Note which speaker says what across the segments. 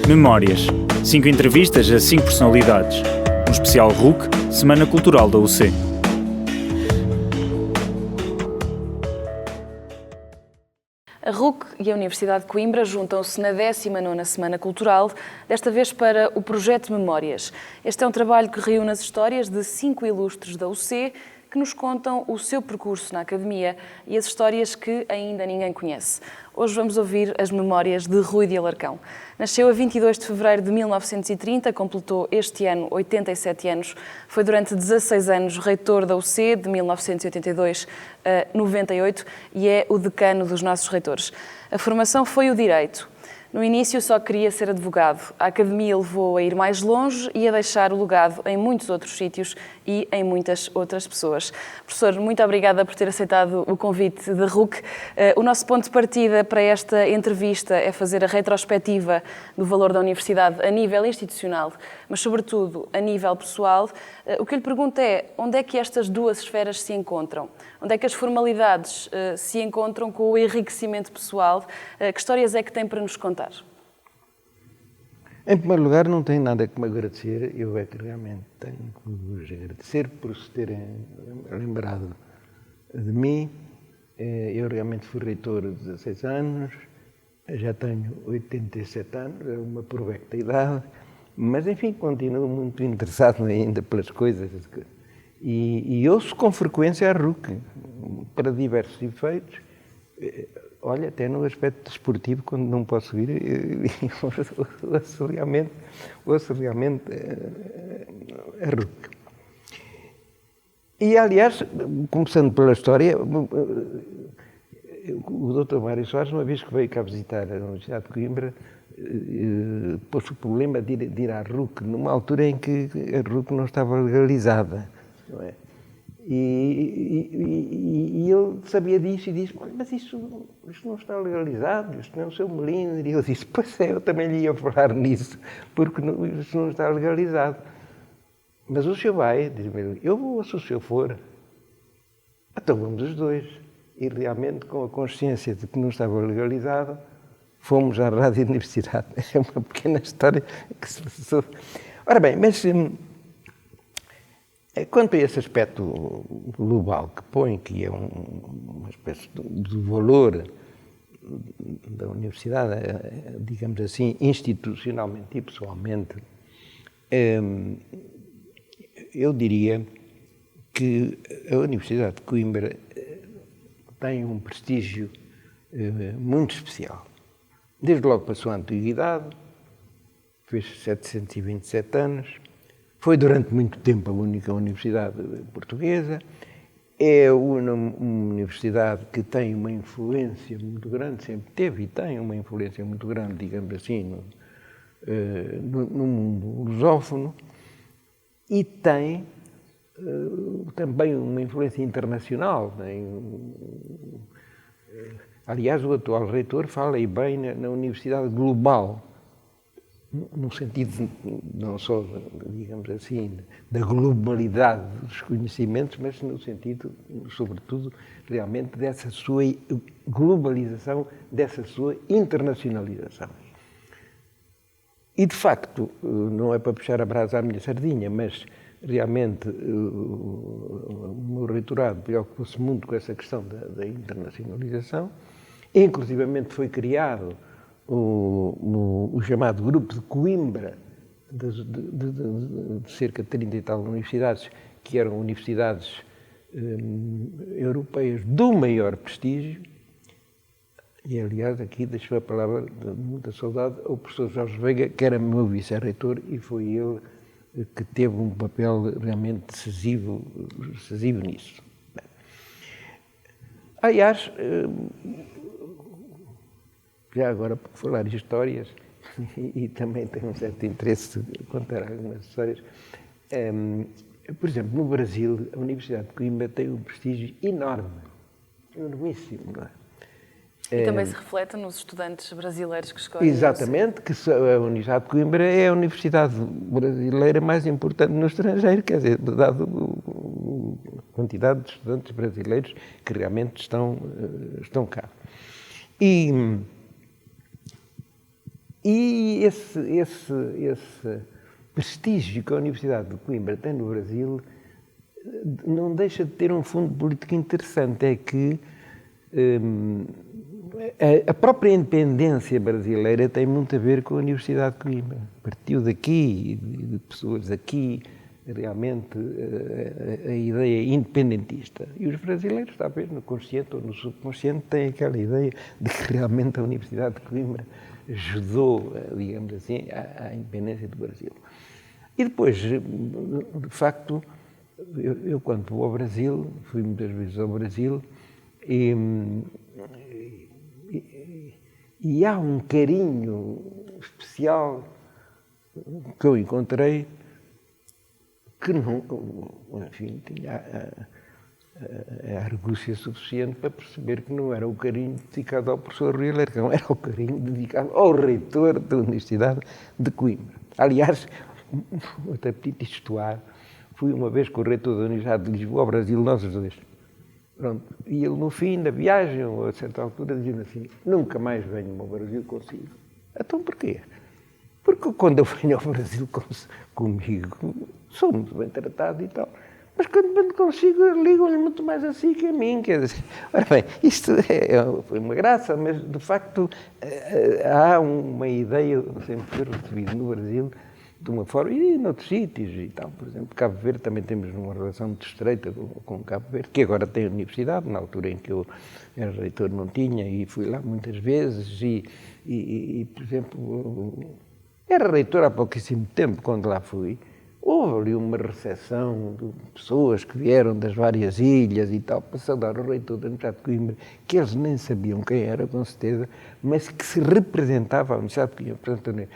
Speaker 1: Memórias. 5 entrevistas a 5 personalidades. Um especial RUC, Semana Cultural da UC.
Speaker 2: A RUC e a Universidade de Coimbra juntam-se na 19ª Semana Cultural, desta vez para o Projeto Memórias. Este é um trabalho que reúne as histórias de 5 ilustres da UC que nos contam o seu percurso na academia e as histórias que ainda ninguém conhece. Hoje vamos ouvir as memórias de Rui de Alarcão. Nasceu a 22 de fevereiro de 1930, completou este ano 87 anos. Foi durante 16 anos reitor da UC, de 1982 a 98, e é o decano dos nossos reitores. A formação foi o Direito. No início só queria ser advogado. A academia levou a ir mais longe e a deixar o legado em muitos outros sítios e em muitas outras pessoas. Professor, muito obrigada por ter aceitado o convite da RUC. O nosso ponto de partida para esta entrevista é fazer a retrospectiva do valor da universidade a nível institucional, mas sobretudo a nível pessoal. O que eu lhe pergunto é, onde é que estas duas esferas se encontram? Onde é que as formalidades se encontram com o enriquecimento pessoal? Que histórias é que tem para nos contar?
Speaker 3: Em primeiro lugar, não tenho nada que me agradecer. Eu é que realmente tenho que vos agradecer por se terem lembrado de mim. Eu realmente fui reitor de 16 anos, já tenho 87 anos, é uma provecta idade, mas enfim, continuo muito interessado ainda pelas coisas. E ouço com frequência a RUC, para diversos efeitos. Olha, até no aspecto desportivo, quando não posso ir, ouço realmente a RUC. E, aliás, começando pela história, o Dr. Mário Soares, uma vez que veio cá visitar a Universidade de Coimbra, pôs o problema de ir à RUC, numa altura em que a RUC não estava legalizada. Não é? E ele sabia disso e disse, mas isto não está legalizado, isto não é o seu melindre. E eu disse, pois é, eu também lhe ia falar nisso, porque isto não está legalizado. Mas o senhor vai, diz-me, eu vou se o senhor for. Então vamos os dois. E realmente, com a consciência de que não estava legalizado, fomos à Rádio Universidade. É uma pequena história que se passou. Ora bem, mas quanto a esse aspecto global que põe, que é uma espécie de valor da universidade, digamos assim, institucionalmente e pessoalmente, eu diria que a Universidade de Coimbra tem um prestígio muito especial. Desde logo pela sua antiguidade, fez 727 anos, foi durante muito tempo a única universidade portuguesa, é uma universidade que tem uma influência muito grande, sempre teve e tem uma influência muito grande, digamos assim, no mundo lusófono, e tem também uma influência internacional. Aliás, o atual reitor fala aí bem na universidade global, no sentido não só, digamos assim, da globalidade dos conhecimentos, mas no sentido, sobretudo, realmente dessa sua globalização, dessa sua internacionalização. E, de facto, não é para puxar a brasa à minha sardinha, mas realmente o meu reitorado preocupou-se muito com essa questão da internacionalização. Inclusivamente foi criado o chamado Grupo de Coimbra, de cerca de 30 e tal universidades, que eram universidades europeias do maior prestígio. E, aliás, aqui deixo a palavra de muita saudade ao professor Jorge Veiga, que era meu vice-reitor, e foi ele que teve um papel realmente decisivo nisso. Bem, aliás, já agora, por falar de histórias, e também tenho um certo interesse de contar algumas histórias, por exemplo, no Brasil, a Universidade de Coimbra tem um prestígio enorme, enormíssimo, não é?
Speaker 2: E também se reflete nos estudantes brasileiros que escolhem.
Speaker 3: Exatamente, que a Universidade de Coimbra é a universidade brasileira mais importante no estrangeiro, quer dizer, dado a quantidade de estudantes brasileiros que realmente estão cá. E E esse prestígio que a Universidade de Coimbra tem no Brasil não deixa de ter um fundo político interessante. É que a própria independência brasileira tem muito a ver com a Universidade de Coimbra. Partiu daqui, de pessoas aqui, realmente a ideia independentista. E os brasileiros, talvez no consciente ou no subconsciente, têm aquela ideia de que realmente a Universidade de Coimbra ajudou, digamos assim, à independência do Brasil. E depois, de facto, eu quando vou ao Brasil, fui muitas vezes ao Brasil, e há um carinho especial que eu encontrei que não, enfim, tinha a argúcia suficiente para perceber que não era o carinho dedicado ao professor Rui Alarcão, era o carinho dedicado ao reitor da Universidade de Coimbra. Aliás, até petit histoire, fui uma vez com o reitor da Universidade de Lisboa ao Brasil, nós os dois. Pronto. E ele, no fim da viagem, ou a certa altura, dizia assim: nunca mais venho ao Brasil consigo. Então porquê? Porque quando eu venho ao Brasil comigo, sou muito bem tratado e tal. Mas quando consigo, ligam-lhe muito mais assim que a mim. Quer dizer, ora bem, isto foi uma graça, mas de facto há uma ideia, eu sempre ter recebido no Brasil, de uma forma, e noutros sítios e tal. Por exemplo, Cabo Verde também temos uma relação muito estreita com Cabo Verde, que agora tem a universidade, na altura em que eu era reitor não tinha, e fui lá muitas vezes, e por exemplo, era reitor há pouquíssimo tempo, quando lá fui. Houve ali uma recepção de pessoas que vieram das várias ilhas e tal, para saudar o reitor da Universidade de Coimbra, que eles nem sabiam quem era, com certeza, mas que se representava a Universidade de Coimbra. Portanto,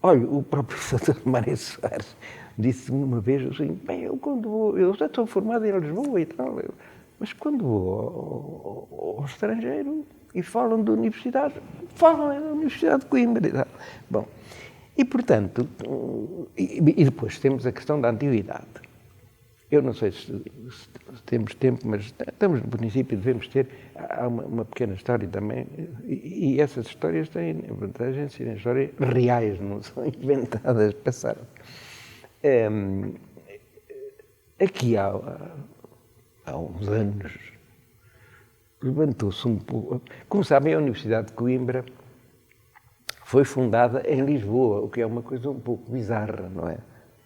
Speaker 3: olha, o próprio professor Mário Soares disse-me uma vez assim: bem, eu quando vou, eu já estou formado em Lisboa e tal, mas quando vou ao estrangeiro e falam da universidade, falam da Universidade de Coimbra e tal. Bom, e portanto, e depois temos a questão da antiguidade. Eu não sei se temos tempo, mas estamos no princípio, devemos ter. Há uma pequena história também, e essas histórias têm a vantagem de serem histórias reais, não são inventadas, passaram. Aqui há uns anos levantou-se um pouco. Como sabem, a Universidade de Coimbra foi fundada em Lisboa, o que é uma coisa um pouco bizarra, não é?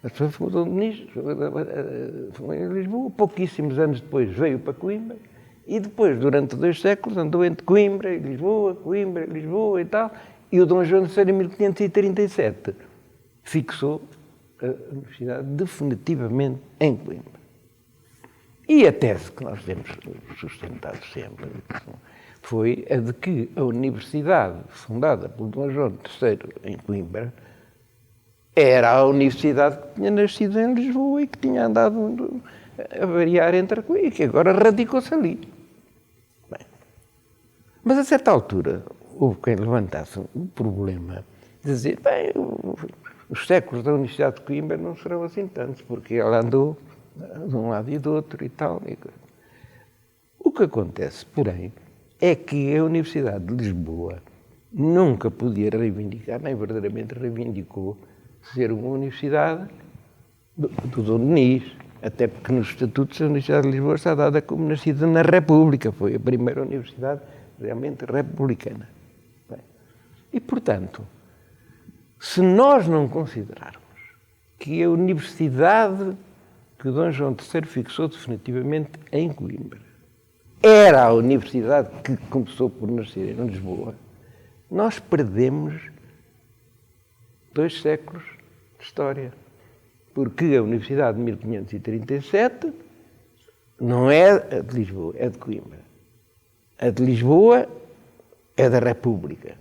Speaker 3: As pessoas fundam em Lisboa, pouquíssimos anos depois veio para Coimbra, e depois, durante 2 séculos, andou entre Coimbra e Lisboa e tal, e o Dom João III, em 1537, fixou a universidade definitivamente em Coimbra. E a tese que nós temos sustentado sempre foi a de que a universidade fundada por Dom João III em Coimbra era a universidade que tinha nascido em Lisboa e que tinha andado a variar entre Coimbra e que agora radicou-se ali. Bem, mas a certa altura houve quem levantasse um problema de dizer: bem, os séculos da Universidade de Coimbra não serão assim tantos, porque ela andou de um lado e do outro e tal. O que acontece, porém, é que a Universidade de Lisboa nunca podia reivindicar, nem verdadeiramente reivindicou, ser uma universidade do Dom Denis, até porque nos estatutos a Universidade de Lisboa está dada como nascida na República, foi a primeira universidade realmente republicana. Bem, e, portanto, se nós não considerarmos que a universidade que Dom João III fixou definitivamente em Coimbra era a universidade que começou por nascer em Lisboa, nós perdemos 2 séculos de história. Porque a Universidade de 1537 não é a de Lisboa, é de Coimbra. A de Lisboa é da República.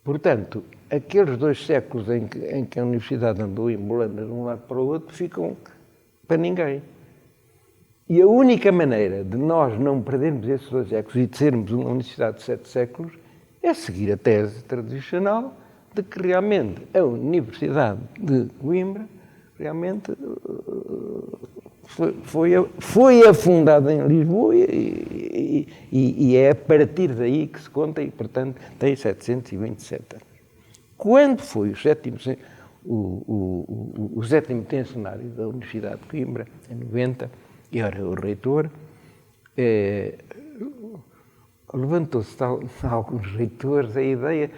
Speaker 3: Portanto, aqueles 2 séculos em que a Universidade andou embolando de um lado para o outro ficam para ninguém. E a única maneira de nós não perdermos esses 2 séculos e de sermos uma universidade de 7 séculos é seguir a tese tradicional de que realmente a Universidade de Coimbra realmente foi afundada em Lisboa e é a partir daí que se conta e, portanto, tem 727 anos. Quando foi o sétimo centenário da Universidade de Coimbra, em 90, e era o reitor, levantou-se alguns reitores a ideia,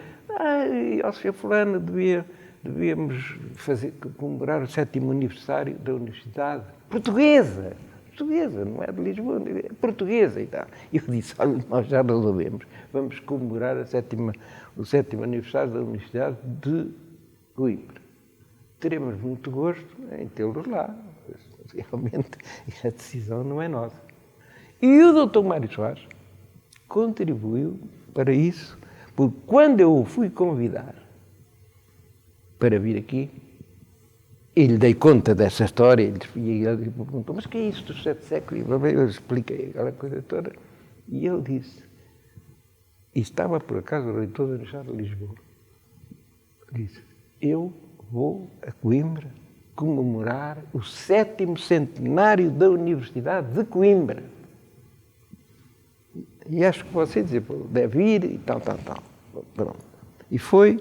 Speaker 3: ó Sr. Fulano, devíamos comemorar o sétimo aniversário da Universidade Portuguesa, não é de Lisboa, é portuguesa e tal. E eu disse, olha, nós já resolvemos, vamos comemorar o sétimo aniversário da Universidade de Coimbra. Teremos muito gosto em tê-los lá, realmente a decisão não é nossa. E o Dr. Mário Soares contribuiu para isso, porque quando eu o fui convidar para vir aqui, e lhe dei conta dessa história, e ele perguntou, mas que é isso dos 7 séculos? Eu expliquei aquela coisa toda, e ele disse, e estava por acaso o reitor da Universidade de Lisboa, disse, eu vou a Coimbra comemorar o 7º centenário da Universidade de Coimbra. E acho que você dizer, deve ir e tal. Pronto. E foi,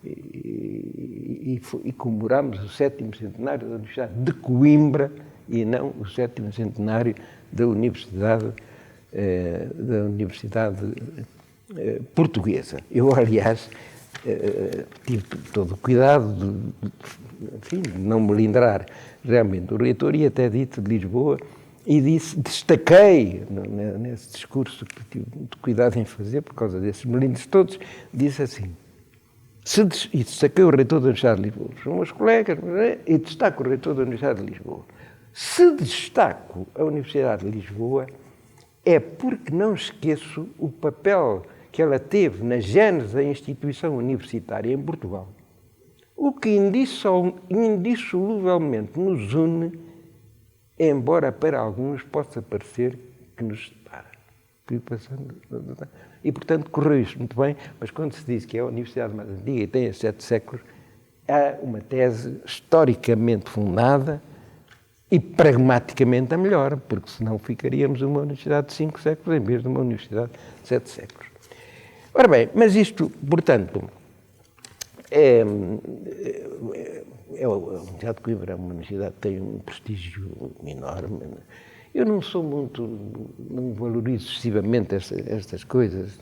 Speaker 3: e comemorámos o 7º centenário da Universidade de Coimbra e não o 7º centenário da Universidade Portuguesa. Eu, aliás, tive todo o cuidado de não me lindrar realmente o reitor e até dito de Lisboa e destaquei nesse discurso que tive muito cuidado em fazer por causa desses melindres todos, disse assim, e destaquei o reitor da Universidade de Lisboa, são meus colegas, e destaco o reitor da Universidade de Lisboa. Se destaco a Universidade de Lisboa é porque não esqueço o papel que ela teve na gênese da instituição universitária em Portugal, o que indissoluvelmente nos une, embora para alguns possa parecer que nos separa. E, portanto, correu isto muito bem, mas quando se diz que é a universidade mais antiga e tem 7 séculos, há uma tese historicamente fundada e pragmaticamente a melhor, porque senão ficaríamos uma universidade de 5 séculos em vez de uma universidade de 7 séculos. Ora bem, mas isto, portanto, a Universidade de Coimbra é uma universidade que tem um prestígio enorme. Eu não valorizo excessivamente estas coisas,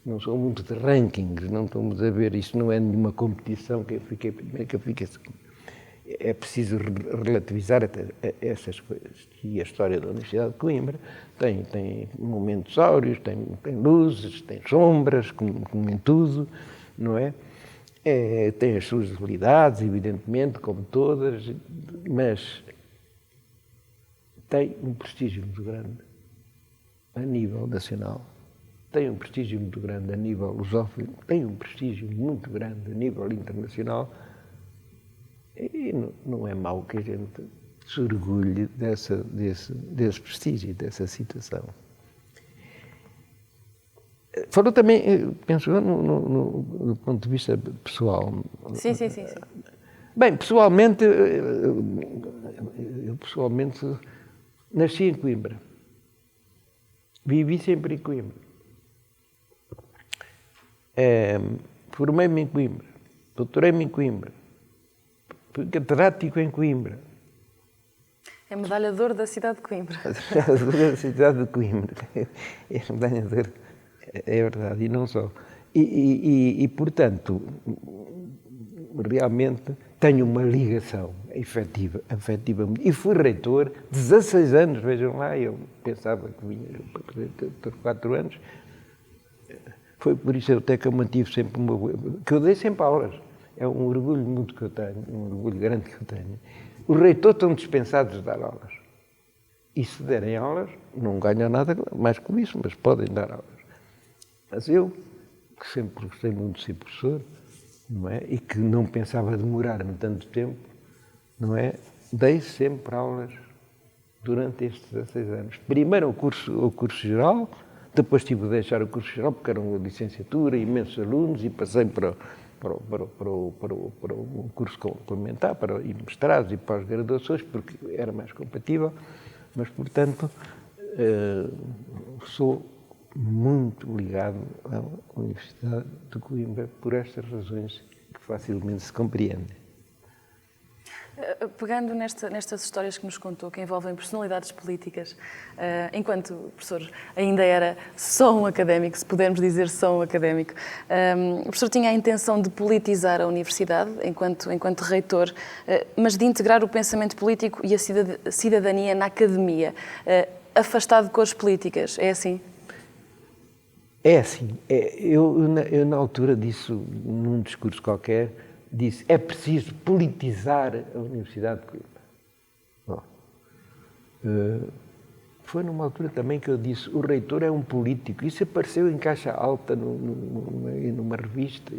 Speaker 3: não sou muito de rankings, não estamos a ver, isto não é nenhuma competição, que eu fiquei primeiro, que eu fiquei segundo. É preciso relativizar essas coisas. E a história da Universidade de Coimbra tem momentos áureos, tem luzes, tem sombras, como em tudo, não é? Tem as suas debilidades, evidentemente, como todas, mas tem um prestígio muito grande a nível nacional, tem um prestígio muito grande a nível lusófono, tem um prestígio muito grande a nível internacional, e não é mau que a gente se orgulhe desse prestígio, dessa situação. Falou também, penso eu, do ponto de vista pessoal.
Speaker 2: Sim.
Speaker 3: Bem, pessoalmente, eu pessoalmente nasci em Coimbra. Vivi sempre em Coimbra. Formei-me em Coimbra. Doutorei-me em Coimbra. Fui catedrático em Coimbra.
Speaker 2: É medalhador da cidade de Coimbra.
Speaker 3: Medalhador da cidade de Coimbra. É medalhador, é verdade, e não só. E portanto, realmente tenho uma ligação efetiva. E fui reitor 16 anos, vejam lá, eu pensava que vinha para 4 anos. Foi por isso até que eu mantive sempre que eu dei sempre aulas. É um orgulho muito que eu tenho, um orgulho grande que eu tenho. Os reitores estão dispensados de dar aulas. E se derem aulas, não ganham nada mais com isso, mas podem dar aulas. Mas eu, que sempre gostei muito de ser professor, não é? E que não pensava demorar-me tanto tempo, não é? Dei sempre aulas durante estes 16 anos. Primeiro o curso geral, depois tive de deixar o curso geral porque era uma licenciatura, imensos alunos, e passei para o curso complementar, para mestrados e pós-graduações, porque era mais compatível, mas, portanto, sou muito ligado à Universidade de Coimbra por estas razões que facilmente se compreendem.
Speaker 2: Pegando nestas histórias que nos contou, que envolvem personalidades políticas, enquanto o professor ainda era só um académico, se pudermos dizer só um académico, o professor tinha a intenção de politizar a universidade enquanto reitor, mas de integrar o pensamento político e a cidadania na academia, afastado de cores políticas. É assim?
Speaker 3: É assim. Eu, na altura, disse, num discurso qualquer, disse, é preciso politizar a Universidade de Coimbra. Foi numa altura também que eu disse, o reitor é um político. Isso apareceu em caixa alta numa revista.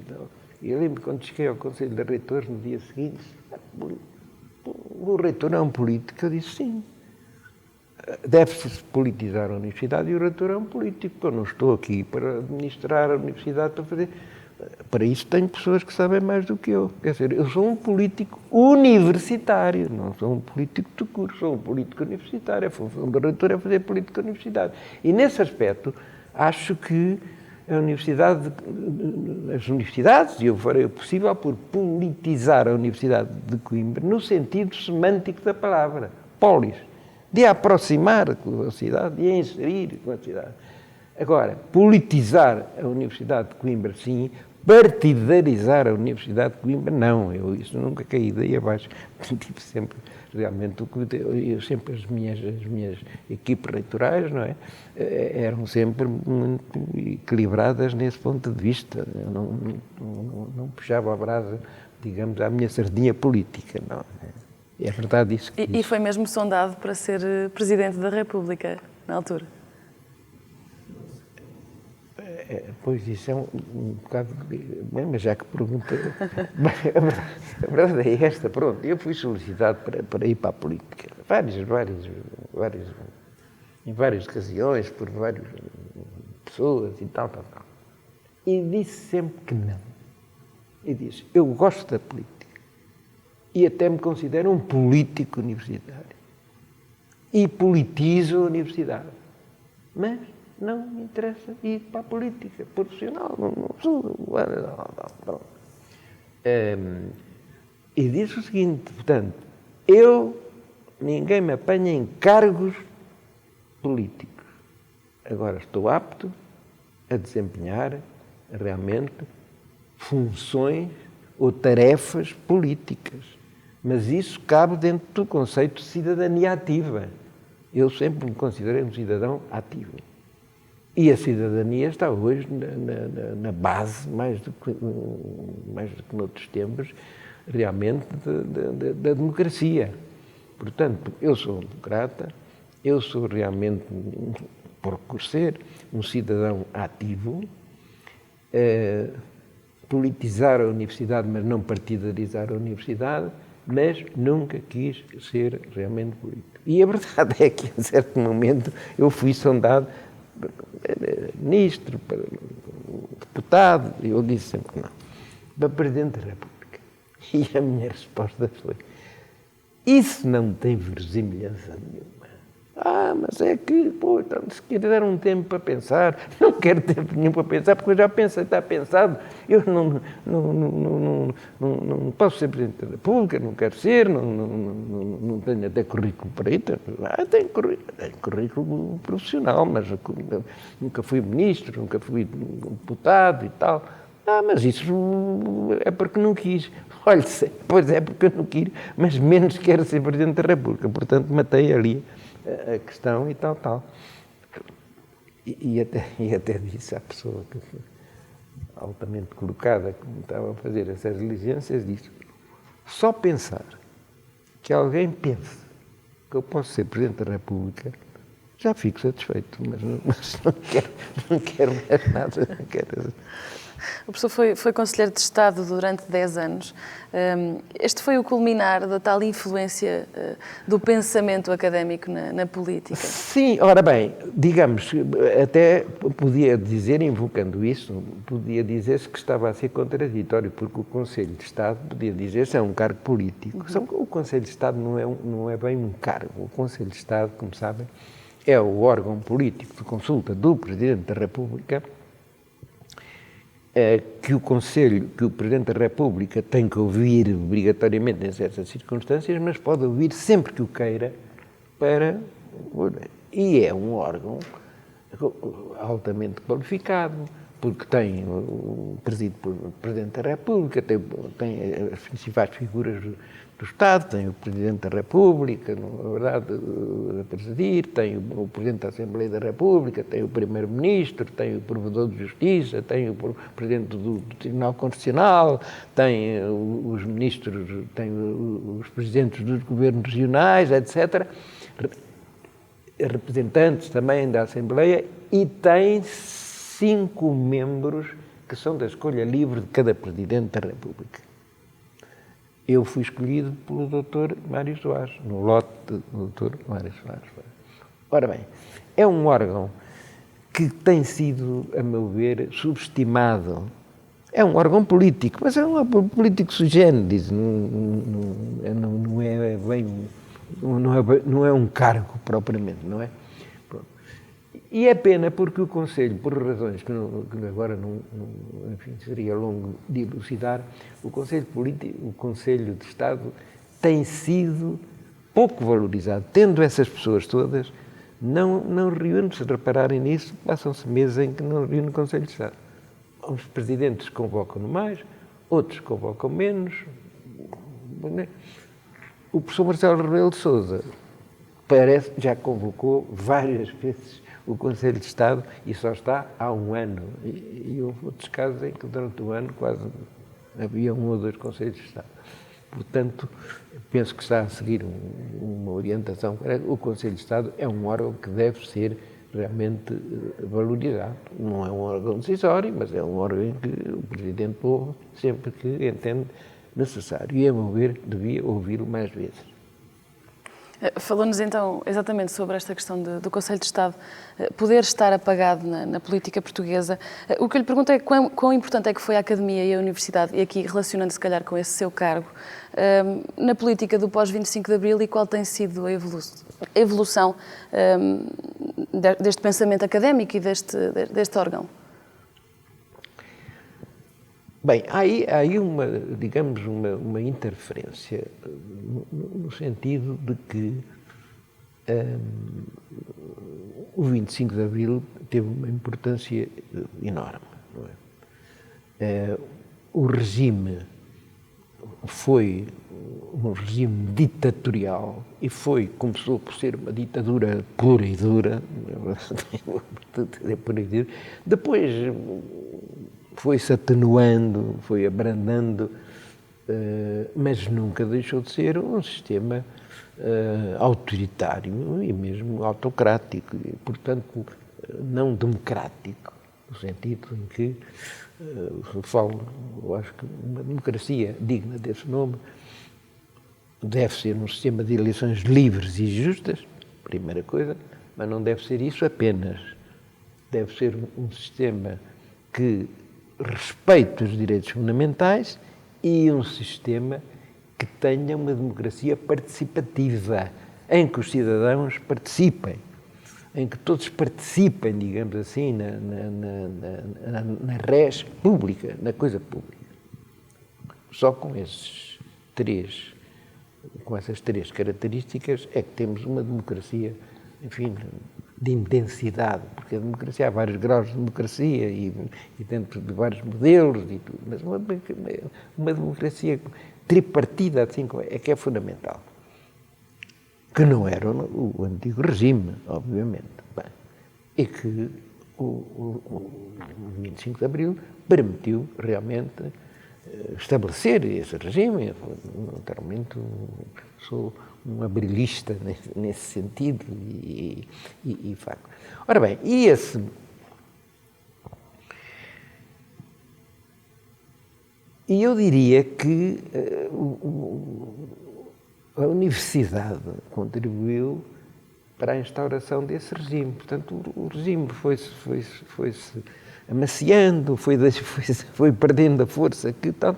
Speaker 3: E eu lembro quando cheguei ao Conselho de Reitores no dia seguinte, o reitor é um político. Eu disse, sim. Deve-se politizar a Universidade e o reitor é um político. Eu não estou aqui para administrar a Universidade, para fazer... Para isso tenho pessoas que sabem mais do que eu. Quer dizer, eu sou um político universitário, não sou um político de curso, sou um político universitário. A função do reitor é fazer política universitária. E nesse aspecto, acho que as universidades, e eu farei o possível por politizar a Universidade de Coimbra, no sentido semântico da palavra, polis, de aproximar com a cidade, de inserir com a cidade. Agora, politizar a Universidade de Coimbra, sim. Partidarizar a Universidade de Coimbra, não. Isso nunca caí daí abaixo. Tive sempre, realmente, sempre as minhas equipes reitorais, não é? Eram sempre muito equilibradas nesse ponto de vista. Eu não puxava a brasa, digamos, à minha sardinha política, não. É verdade isso que disse.
Speaker 2: E foi mesmo sondado para ser Presidente da República, na altura?
Speaker 3: Pois isso é um bocado... Mas já que pergunta... A verdade é esta, pronto. Eu fui solicitado para ir para a política. Em várias ocasiões, por várias pessoas e tal. E disse sempre que não. E disse, eu gosto da política. E até me considero um político universitário. E politizo a universidade. Mas... não me interessa ir para a política profissional. E disse o seguinte, portanto, ninguém me apanha em cargos políticos. Agora estou apto a desempenhar realmente funções ou tarefas políticas. Mas isso cabe dentro do conceito de cidadania ativa. Eu sempre me considerei um cidadão ativo. E a cidadania está hoje na base, mais do que noutros tempos, realmente da democracia. Portanto, eu sou um democrata, eu sou realmente, por ser um cidadão ativo, politizar a universidade, mas não partidarizar a universidade, mas nunca quis ser realmente político. E a verdade é que, a certo momento, eu fui sondado ministro, para deputado, e eu disse sempre que não, para Presidente da República. E a minha resposta foi, isso não tem verosimilhança nenhuma. Mas é que, então, se quiser um tempo para pensar, não quero tempo nenhum para pensar, porque eu já pensei, está pensado, eu não posso ser Presidente da República, não quero ser, não tenho até currículo para isso, tenho currículo profissional, mas nunca fui ministro, nunca fui deputado e tal. Mas isso é porque não quis. Olha, pois é porque eu não quis, mas menos quero ser Presidente da República, portanto matei ali a questão e tal. E até disse à pessoa que foi altamente colocada, que estava a fazer essas diligências, disse, só pensar que alguém pense que eu posso ser Presidente da República, já fico satisfeito, mas não quero mais nada. Não quero...
Speaker 2: O professor foi Conselheiro de Estado durante 10 anos. Este foi o culminar da tal influência do pensamento académico na política?
Speaker 3: Sim, ora bem, digamos, até podia dizer, invocando isso, podia dizer-se que estava a ser contraditório, porque o Conselho de Estado, podia dizer-se, é um cargo político. O Conselho de Estado não é bem um cargo. O Conselho de Estado, como sabem, é o órgão político de consulta do Presidente da República, que o Conselho, que o Presidente da República tem que ouvir obrigatoriamente em certas circunstâncias, mas pode ouvir sempre que o queira e é um órgão altamente qualificado, porque tem presidido pelo Presidente da República, tem as principais figuras do Estado, tem o Presidente da República, na verdade, a presidir, tem o Presidente da Assembleia da República, tem o Primeiro-Ministro, tem o Provedor de Justiça, tem o Presidente do Tribunal Constitucional, tem os ministros, tem os Presidentes dos Governos Regionais, etc., representantes também da Assembleia, e tem 5 membros que são da escolha livre de cada Presidente da República. Eu fui escolhido pelo Dr. Mário Soares, no lote do Dr. Mário Soares. Ora bem, é um órgão que tem sido, a meu ver, subestimado. É um órgão político, mas é um órgão político sui generis, não é bem, não é um cargo propriamente, não é? E é pena porque o Conselho, por razões que agora enfim, seria longo de elucidar, o Conselho de Estado tem sido pouco valorizado. Tendo essas pessoas todas, não reúne, se repararem nisso, passam-se meses em que não reúne o Conselho de Estado. Os presidentes convocam mais, outros convocam menos. O professor Marcelo Rebelo de Sousa parece que já convocou várias vezes o Conselho de Estado e só está há um ano. E houve outros casos em que durante o ano quase havia 1 ou 2 Conselhos de Estado. Portanto, penso que está a seguir uma orientação. O Conselho de Estado é um órgão que deve ser realmente valorizado. Não é um órgão decisório, mas é um órgão em que o Presidente ouve sempre que entende necessário. E, a meu ver, devia ouvi-lo mais vezes.
Speaker 2: Falou-nos então exatamente sobre esta questão do Conselho de Estado poder estar apagado na política portuguesa. O que eu lhe pergunto é quão importante é que foi a Academia e a Universidade, e aqui relacionando se calhar com esse seu cargo, na política do pós-25 de Abril, e qual tem sido a evolução deste pensamento académico e deste órgão?
Speaker 3: Bem, há aí uma interferência no sentido de que o 25 de Abril teve uma importância enorme. Não é? O regime foi um regime ditatorial e começou por ser uma ditadura pura e dura, depois foi-se atenuando, foi abrandando, mas nunca deixou de ser um sistema autoritário e mesmo autocrático, e, portanto, não democrático, no sentido em que, eu acho que uma democracia digna desse nome deve ser um sistema de eleições livres e justas, primeira coisa, mas não deve ser isso apenas. Deve ser um sistema que respeite os direitos fundamentais e um sistema que tenha uma democracia participativa, em que os cidadãos participem, em que todos participem, digamos assim, na res pública, na coisa pública. Só com essas três características é que temos uma democracia, enfim, de intensidade, porque a democracia há vários graus de democracia e dentro de vários modelos e tudo, mas uma democracia tripartida assim é que é fundamental, que não era o antigo regime, obviamente, bem, e que o 25 de Abril permitiu realmente estabelecer esse regime. Naturalmente sou um abrilista nesse sentido e facto. Ora bem, e eu diria que a Universidade contribuiu para a instauração desse regime. Portanto, o regime foi-se amaciando, foi perdendo a força que tal.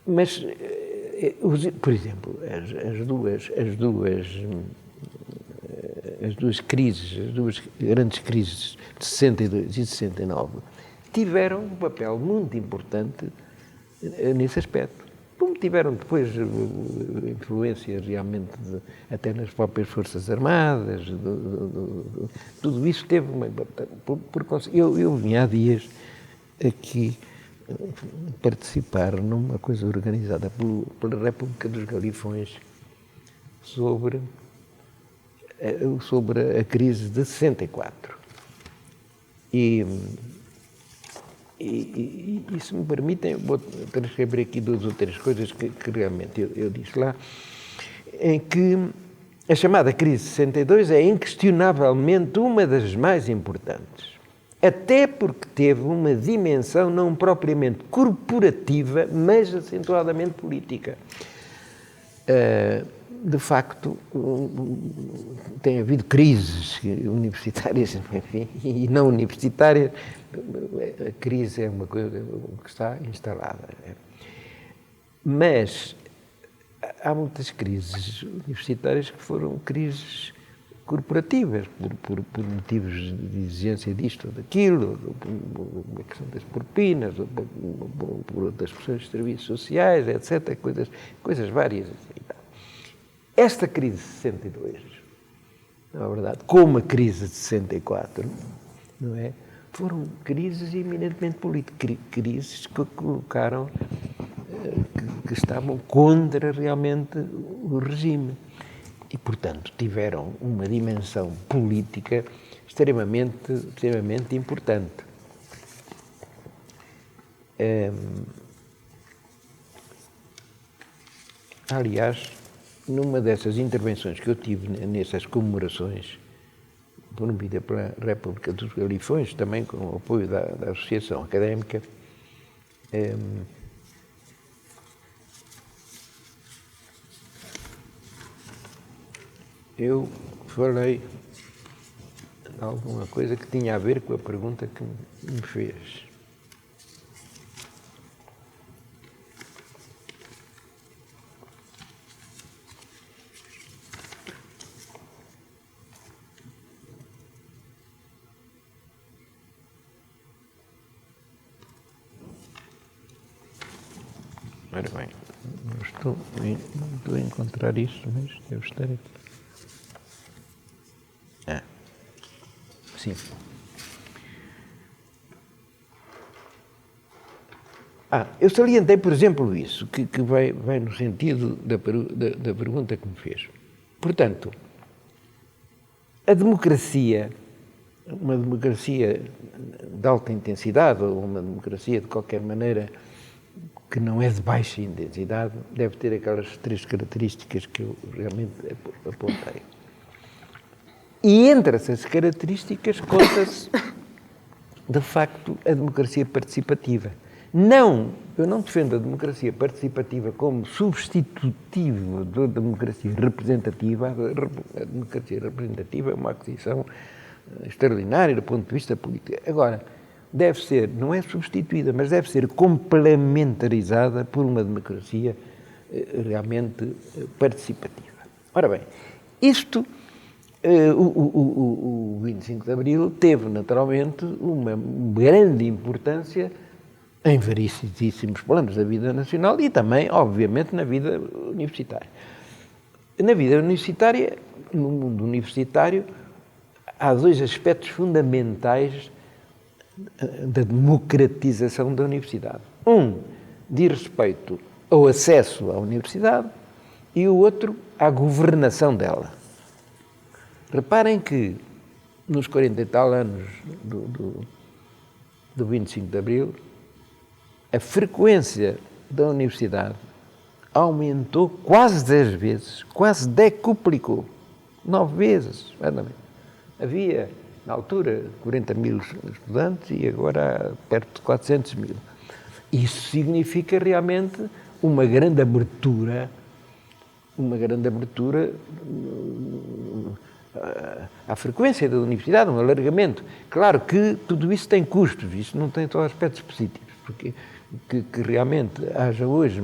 Speaker 3: Mas, por exemplo, as duas as duas grandes crises de 62 e 69, tiveram um papel muito importante nesse aspecto. Como tiveram depois influência realmente até nas próprias Forças Armadas, tudo isso teve uma... Eu vim há dias aqui participar numa coisa organizada pela República dos Galifões sobre a crise de 64. E se me permitem, vou transcrever aqui 2 ou 3 coisas que realmente eu disse lá, em que a chamada crise de 62 é inquestionavelmente uma das mais importantes, até porque teve uma dimensão não propriamente corporativa, mas acentuadamente política. De facto, tem havido crises universitárias, enfim, e não universitárias. A crise é uma coisa que está instalada. Mas há muitas crises universitárias que foram crises corporativas, por motivos de exigência disto ou daquilo, a questão das propinas, por outras questões de serviços sociais, etc., coisas várias. Esta crise de 62, na verdade, como a crise de 64, não é? Foram crises eminentemente políticas, crises que colocaram, que estavam contra realmente o regime e, portanto, tiveram uma dimensão política extremamente importante. Aliás, numa dessas intervenções que eu tive nessas comemorações, promovida pela República dos Galifões, também com o apoio da Associação Académica, eu falei de alguma coisa que tinha a ver com a pergunta que me fez. Ora bem, não estou a encontrar isso, mas deve estar aqui. Sim. Eu salientei, por exemplo, isso, que vai no sentido da pergunta que me fez. Portanto, a democracia, uma democracia de alta intensidade, ou uma democracia de qualquer maneira que não é de baixa intensidade, deve ter aquelas 3 características que eu realmente apontei. E entre essas características conta-se, de facto, a democracia participativa. Eu não defendo a democracia participativa como substitutivo da democracia representativa. A democracia representativa é uma aquisição extraordinária do ponto de vista político. Agora, não é substituída, mas deve ser complementarizada por uma democracia realmente participativa. Ora bem, isto, o 25 de Abril teve naturalmente uma grande importância em variedíssimos planos da vida nacional e também, obviamente, na vida universitária. Na vida universitária, no mundo universitário, há 2 aspectos fundamentais da democratização da universidade. Um diz respeito ao acesso à universidade e o outro à governação dela. Reparem que nos 40 e tal anos do 25 de Abril, a frequência da universidade aumentou quase 10 vezes, quase decuplicou, 9 vezes. Havia, na altura, 40 mil estudantes e agora há perto de 400 mil. Isso significa realmente uma grande abertura à frequência da universidade, um alargamento. Claro que tudo isso tem custos, isso não tem só aspectos positivos, porque que realmente haja hoje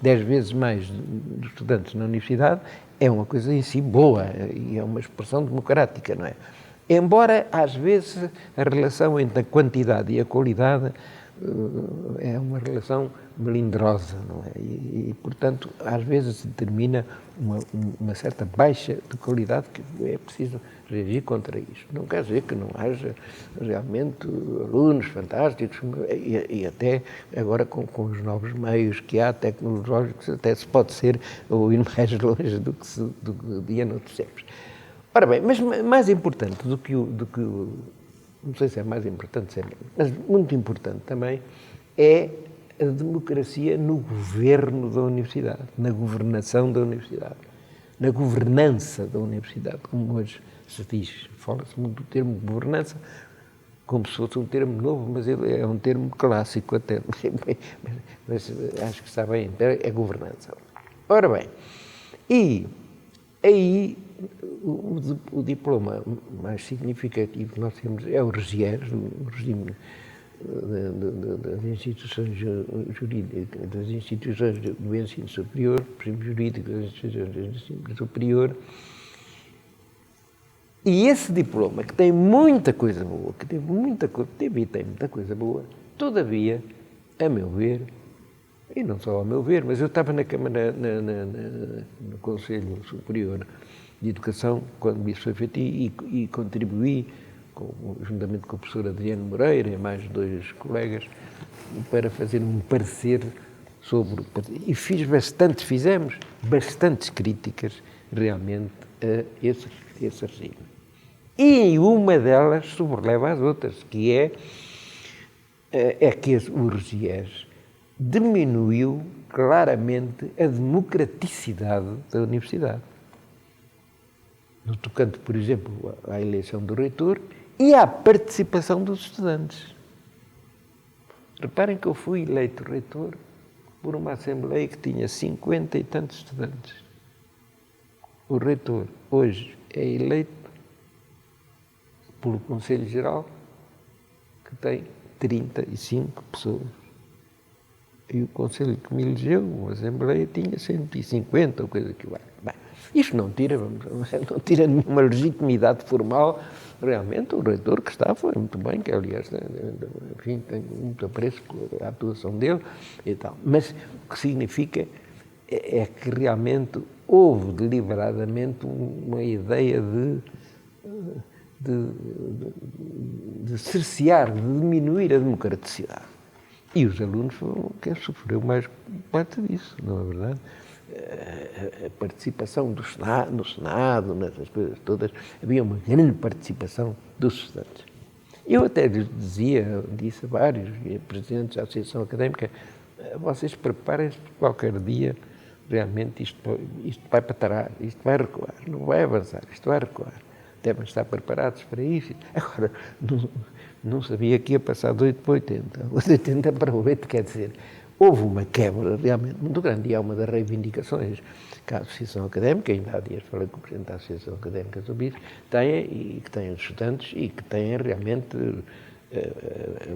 Speaker 3: 10 vezes mais de estudantes na universidade é uma coisa em si boa e é uma expressão democrática, não é? Embora, às vezes, a relação entre a quantidade e a qualidade é uma relação melindrosa, não é? Portanto, às vezes determina uma certa baixa de qualidade que é preciso reagir contra isto. Não quer dizer que não haja realmente alunos fantásticos e até agora com os novos meios que há tecnológicos até se pode ser ou ir mais longe do que ia noutros tempos. Ora bem, mas mais importante do que não sei se é mais importante, mas muito importante também é a democracia no governo da universidade, na governação da universidade, na governança da universidade, como hoje se diz. Fala-se muito do termo governança como se fosse um termo novo, mas ele é um termo clássico até, mas acho que está bem, é governança. Ora bem, e aí o diploma mais significativo que nós temos é o RGES, o regime das instituições jurídicas, das instituições do ensino superior, regime jurídico das instituições do ensino superior. E esse diploma, que tem muita coisa boa, que teve muita coisa boa, todavia, a meu ver, e não só a meu ver, mas eu estava na Câmara, no Conselho Superior de Educação, quando isso foi feito, e contribuí, juntamente com o professor Adriano Moreira e mais 2 colegas, para fazer um parecer sobre... E fizemos bastantes críticas, realmente, a esse regime. E uma delas sobreleva as outras, que é que o RGES diminuiu claramente a democraticidade da universidade. No tocante, por exemplo, à eleição do reitor e à participação dos estudantes. Reparem que eu fui eleito reitor por uma assembleia que tinha 50 e tantos estudantes. O reitor hoje é eleito pelo Conselho Geral, que tem 35 pessoas. E o Conselho que me elegeu, a Assembleia, tinha 150 ou coisa que vai. Bem, isto não tira nenhuma legitimidade formal. Realmente, o reitor que está foi muito bem, que aliás, enfim, tenho muito apreço pela atuação dele e tal. Mas o que significa é que realmente houve deliberadamente uma ideia de cercear, de diminuir a democraticidade. E os alunos foram quem sofreu mais parte disso, não é verdade? A participação no Senado, nessas coisas todas, havia uma grande participação dos estudantes. Eu até lhes disse a vários presidentes da Associação Académica, vocês preparem-se para qualquer dia, realmente isto vai para trás, isto vai recuar, não vai avançar, isto vai recuar. Devem estar preparados para isso. Agora, não sabia que ia passar de 8 para 80. De 80 para 8, quer dizer, houve uma quebra realmente muito grande. E é uma das reivindicações que a Associação Académica, ainda há dias falei com o Presidente da Associação Académica sobre isso, tem, e que têm os estudantes, e que têm realmente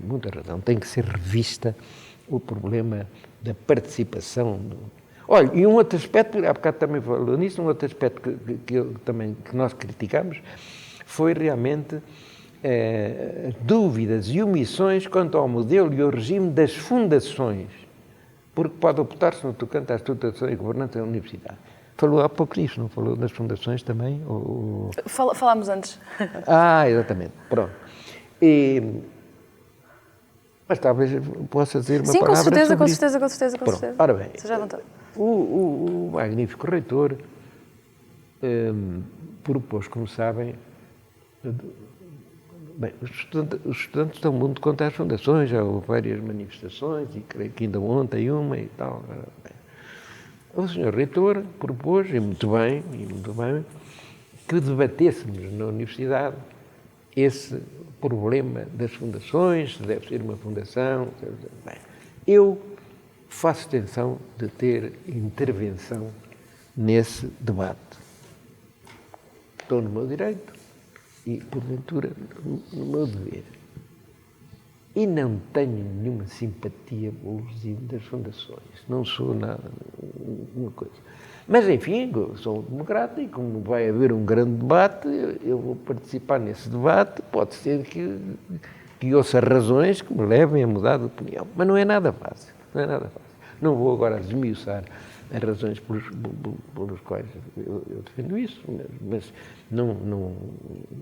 Speaker 3: muita razão. Tem que ser revista o problema da participação. Olha, e um outro aspecto, há bocado também falou nisso, um outro aspecto que nós criticamos foi realmente dúvidas e omissões quanto ao modelo e ao regime das fundações, porque pode optar-se no tocante à estruturação e governança da universidade. Falou há pouco nisso, não falou das fundações também?
Speaker 2: Falámos antes.
Speaker 3: Exatamente, pronto. Mas talvez possa dizer uma palavra sobre isso.
Speaker 2: Com certeza.
Speaker 3: Ora bem,
Speaker 2: seja à vontade.
Speaker 3: O magnífico reitor propôs, como sabem, bem, os estudantes estão muito contra as fundações, já houve várias manifestações, e creio que ainda ontem uma e tal. Bem. O senhor reitor propôs, e muito bem, que debatêssemos na universidade esse problema das fundações, se deve ser uma fundação. Bem, eu faço tensão de ter intervenção nesse debate. Estou no meu direito e, porventura, no meu dever. E não tenho nenhuma simpatia pelo regime das fundações. Não sou nada, uma coisa. Mas, enfim, sou democrata e como vai haver um grande debate, eu vou participar nesse debate. Pode ser que ouça razões que me levem a mudar de opinião. Mas não é nada fácil. Não é nada fácil. Não vou agora desmiuçar as razões pelos quais eu defendo isso, mas não,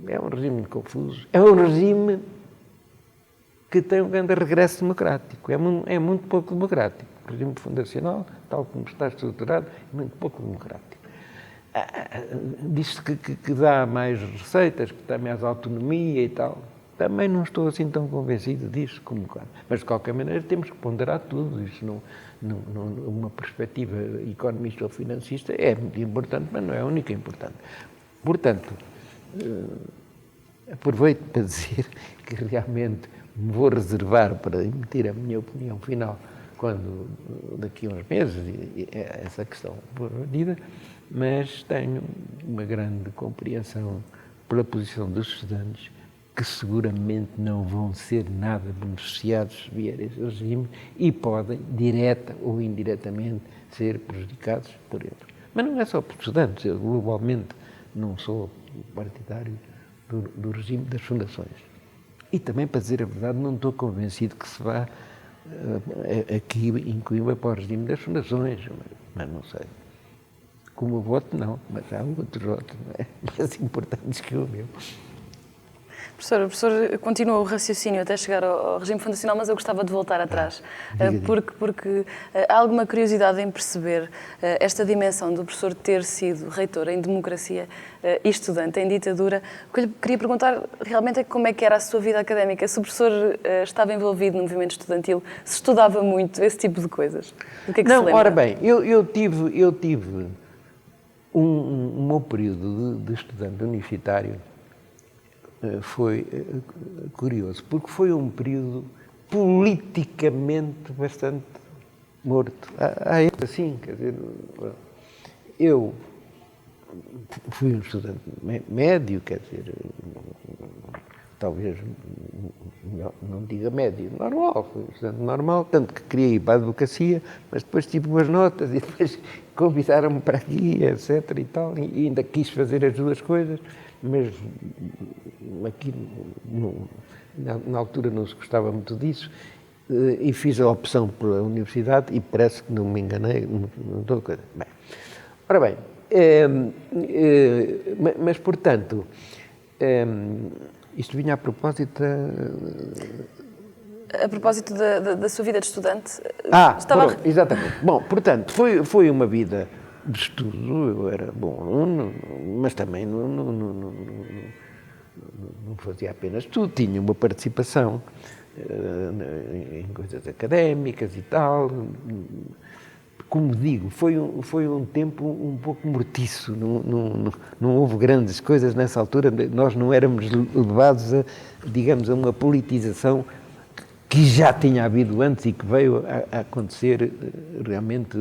Speaker 3: é um regime confuso. É um regime que tem um grande regresso democrático. É muito pouco democrático. O regime fundacional, tal como está estruturado, é muito pouco democrático. Diz-se que dá mais receitas, que dá mais autonomia e tal. Também não estou assim tão convencido disso como claro. Mas, de qualquer maneira, temos que ponderar tudo. Isso uma perspectiva economista ou financista é muito importante, mas não é a única importante. Portanto, aproveito para dizer que realmente me vou reservar para emitir a minha opinião final quando, daqui a uns meses, essa questão for medida, mas tenho uma grande compreensão pela posição dos estudantes, que seguramente não vão ser nada beneficiados se vier esse regime e podem, direta ou indiretamente, ser prejudicados por ele. Mas não é só por estudantes, eu globalmente não sou partidário do regime das fundações. E também, para dizer a verdade, não estou convencido que se vá aqui em Coimbra para o regime das fundações, mas não sei. Como voto, não, mas há outros votos mais importantes que o meu.
Speaker 2: Professor, o professor continua o raciocínio até chegar ao regime fundacional, mas eu gostava de voltar atrás, porque há alguma curiosidade em perceber esta dimensão do professor ter sido reitor em democracia e estudante em ditadura. O que eu lhe queria perguntar realmente é como é que era a sua vida académica, se o professor estava envolvido no movimento estudantil, se estudava muito, esse tipo de coisas. Do que é que se lembra?
Speaker 3: Ora bem, eu tive um meu período de estudante universitário. Foi curioso, porque foi um período politicamente bastante morto. Assim, quer dizer, eu fui um estudante médio, quer dizer, talvez não diga médio, normal, fui um estudante normal, tanto que queria ir para a advocacia, mas depois tive umas notas e depois convidaram-me para aqui, etc. e tal, e ainda quis fazer as duas coisas, mas aqui na altura não se gostava muito disso e fiz a opção pela universidade e parece que não me enganei, não estou coisa. Bem, ora bem, mas portanto, isto vinha a propósito
Speaker 2: A propósito da sua vida de estudante,
Speaker 3: exatamente. Bom, portanto, foi uma vida de estudo, eu era bom aluno, mas também não fazia apenas estudo, tinha uma participação em coisas académicas e tal. Como digo, foi um tempo um pouco mortiço, não houve grandes coisas nessa altura, nós não éramos levados a uma politização que já tinha havido antes e que veio a acontecer realmente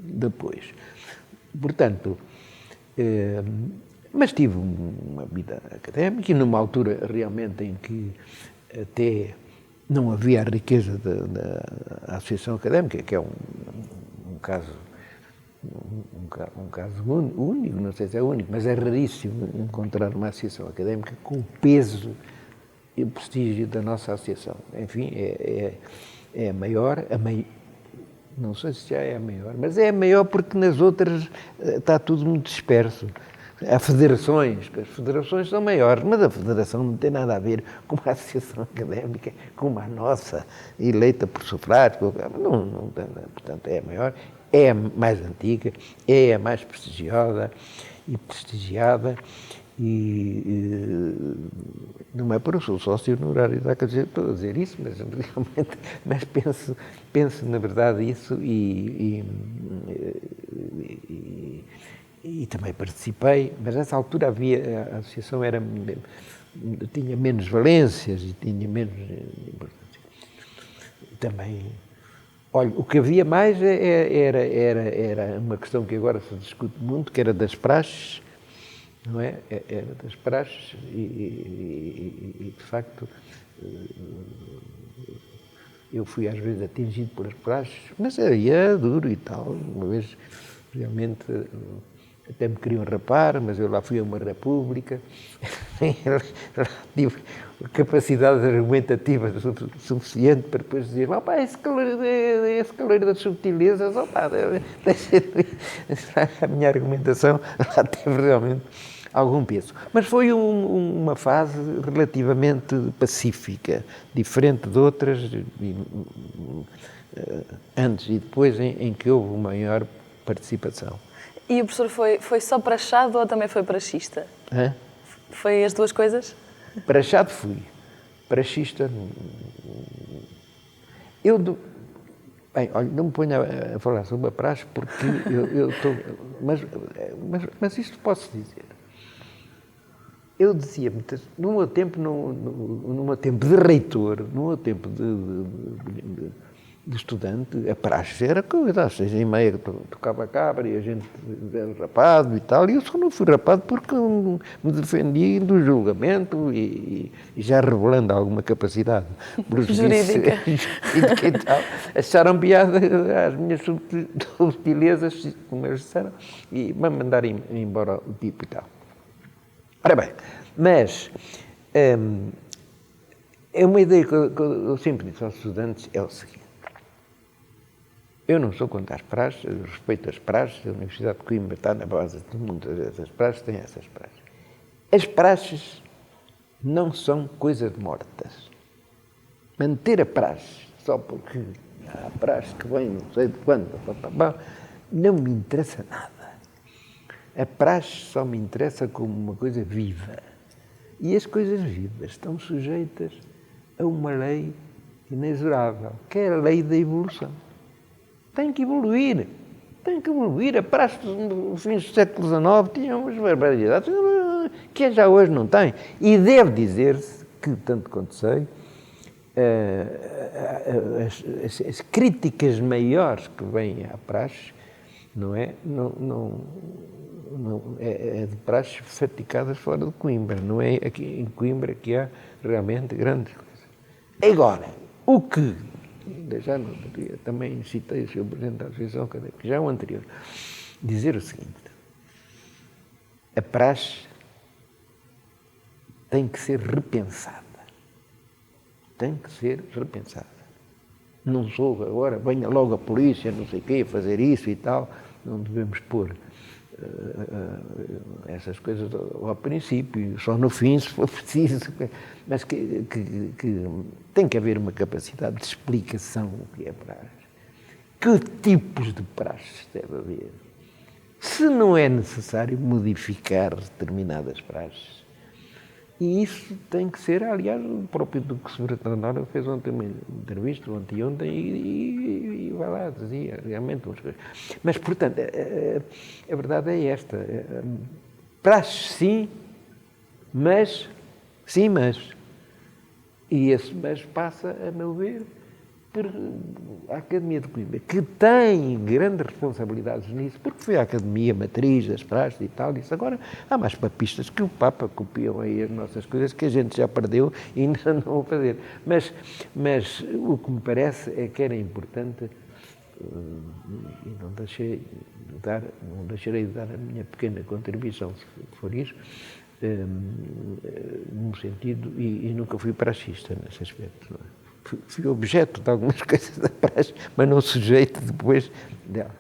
Speaker 3: depois. Portanto, mas tive uma vida académica e numa altura realmente em que até não havia a riqueza da associação académica, que é um caso único, não sei se é único, mas é raríssimo encontrar uma associação académica com o peso e o prestígio da nossa associação. Enfim, é a maior, não sei se já é a maior, mas é a maior porque nas outras está tudo muito disperso. Há federações, que as federações são maiores, mas a federação não tem nada a ver com uma associação académica como a nossa, eleita por sufrágio. Não, portanto, é a maior, é a mais antiga, é a mais prestigiada e não é para o seu sócio honorário da Academia, estou a dizer isso, mas realmente penso na verdade isso e também participei, mas nessa altura a associação tinha menos valências e tinha menos importância. Também, olha, o que havia mais era uma questão que agora se discute muito, que era das praxes, não é? Era das praxes e de facto, eu fui às vezes atingido por as praxes, mas era duro e tal. Uma vez, realmente, até me queriam rapar, mas eu lá fui a uma república, lá tive capacidade argumentativa suficiente para depois dizer: esse caloiro das subtilezas, a minha argumentação lá teve realmente algum peso. Mas foi uma fase relativamente pacífica, diferente de outras, antes e depois, em que houve maior participação.
Speaker 2: E o professor foi só praxado ou também foi praxista?
Speaker 3: Hã?
Speaker 2: Foi as duas coisas?
Speaker 3: Praxado fui. Praxista... Bem, olha, não me ponha a falar sobre a praxe porque eu estou... Mas isto posso dizer. Eu dizia, no meu tempo, no meu tempo de reitor, no meu tempo de estudante, a praxe era coisa, às 6h30 tocava a cabra e a gente era rapado e tal, e eu só não fui rapado porque me defendi do julgamento e já revelando alguma capacidade
Speaker 2: jurídica
Speaker 3: e tal, acharam piada às minhas subtilezas, como eles disseram, e me mandaram embora o tipo e tal. Ora bem, mas é uma ideia que eu sempre disse aos estudantes, é o seguinte: eu não sou contra as praxes, eu respeito as praxes, a Universidade de Coimbra está na base de muitas dessas praxes, tem essas praxes. As praxes não são coisas mortas. Manter a praxe só porque há a praxe que vem não sei de quando, não me interessa nada. A praxe só me interessa como uma coisa viva. E as coisas vivas estão sujeitas a uma lei inexorável, que é a lei da evolução. Tem que evoluir. A praxe no fim do século XIX tinha umas barbaridades que já hoje não tem. E deve dizer-se que, tanto quanto sei, as críticas maiores que vêm à praxe, não é? É de praxes faticadas fora de Coimbra. Não é aqui em Coimbra que há realmente grandes coisas. Agora, o que... Já no outro dia também citei o Sr. Presidente da Associação Académica, já o anterior, dizer o seguinte: a praxe tem que ser repensada. Tem que ser repensada. Não sou agora, venha logo a polícia, não sei o quê, fazer isso e tal, não devemos pôr essas coisas ao princípio, só no fim, se for preciso, mas que tem que haver uma capacidade de explicação do que é praxe. Que tipos de praxes deve haver? Se não é necessário modificar determinadas praxes. E isso tem que ser, aliás, o próprio Duque Sobretanora fez ontem uma entrevista, ontem, e vai lá, dizia realmente umas coisas. Mas, portanto, a verdade é esta. Praxe sim, mas... E esse mas passa, a meu ver, por a Academia de Coimbra, que tem grandes responsabilidades nisso, porque foi a Academia matriz das praxes e tal, disse agora há mais papistas que o Papa copiam aí as nossas coisas que a gente já perdeu e ainda não vão fazer. Mas o que me parece é que era importante, e não deixarei de dar a minha pequena contribuição, se for isso, num sentido, e nunca fui praxista nesse aspecto, não é? Fui objeto de algumas coisas da praxe, mas não sujeito depois dela.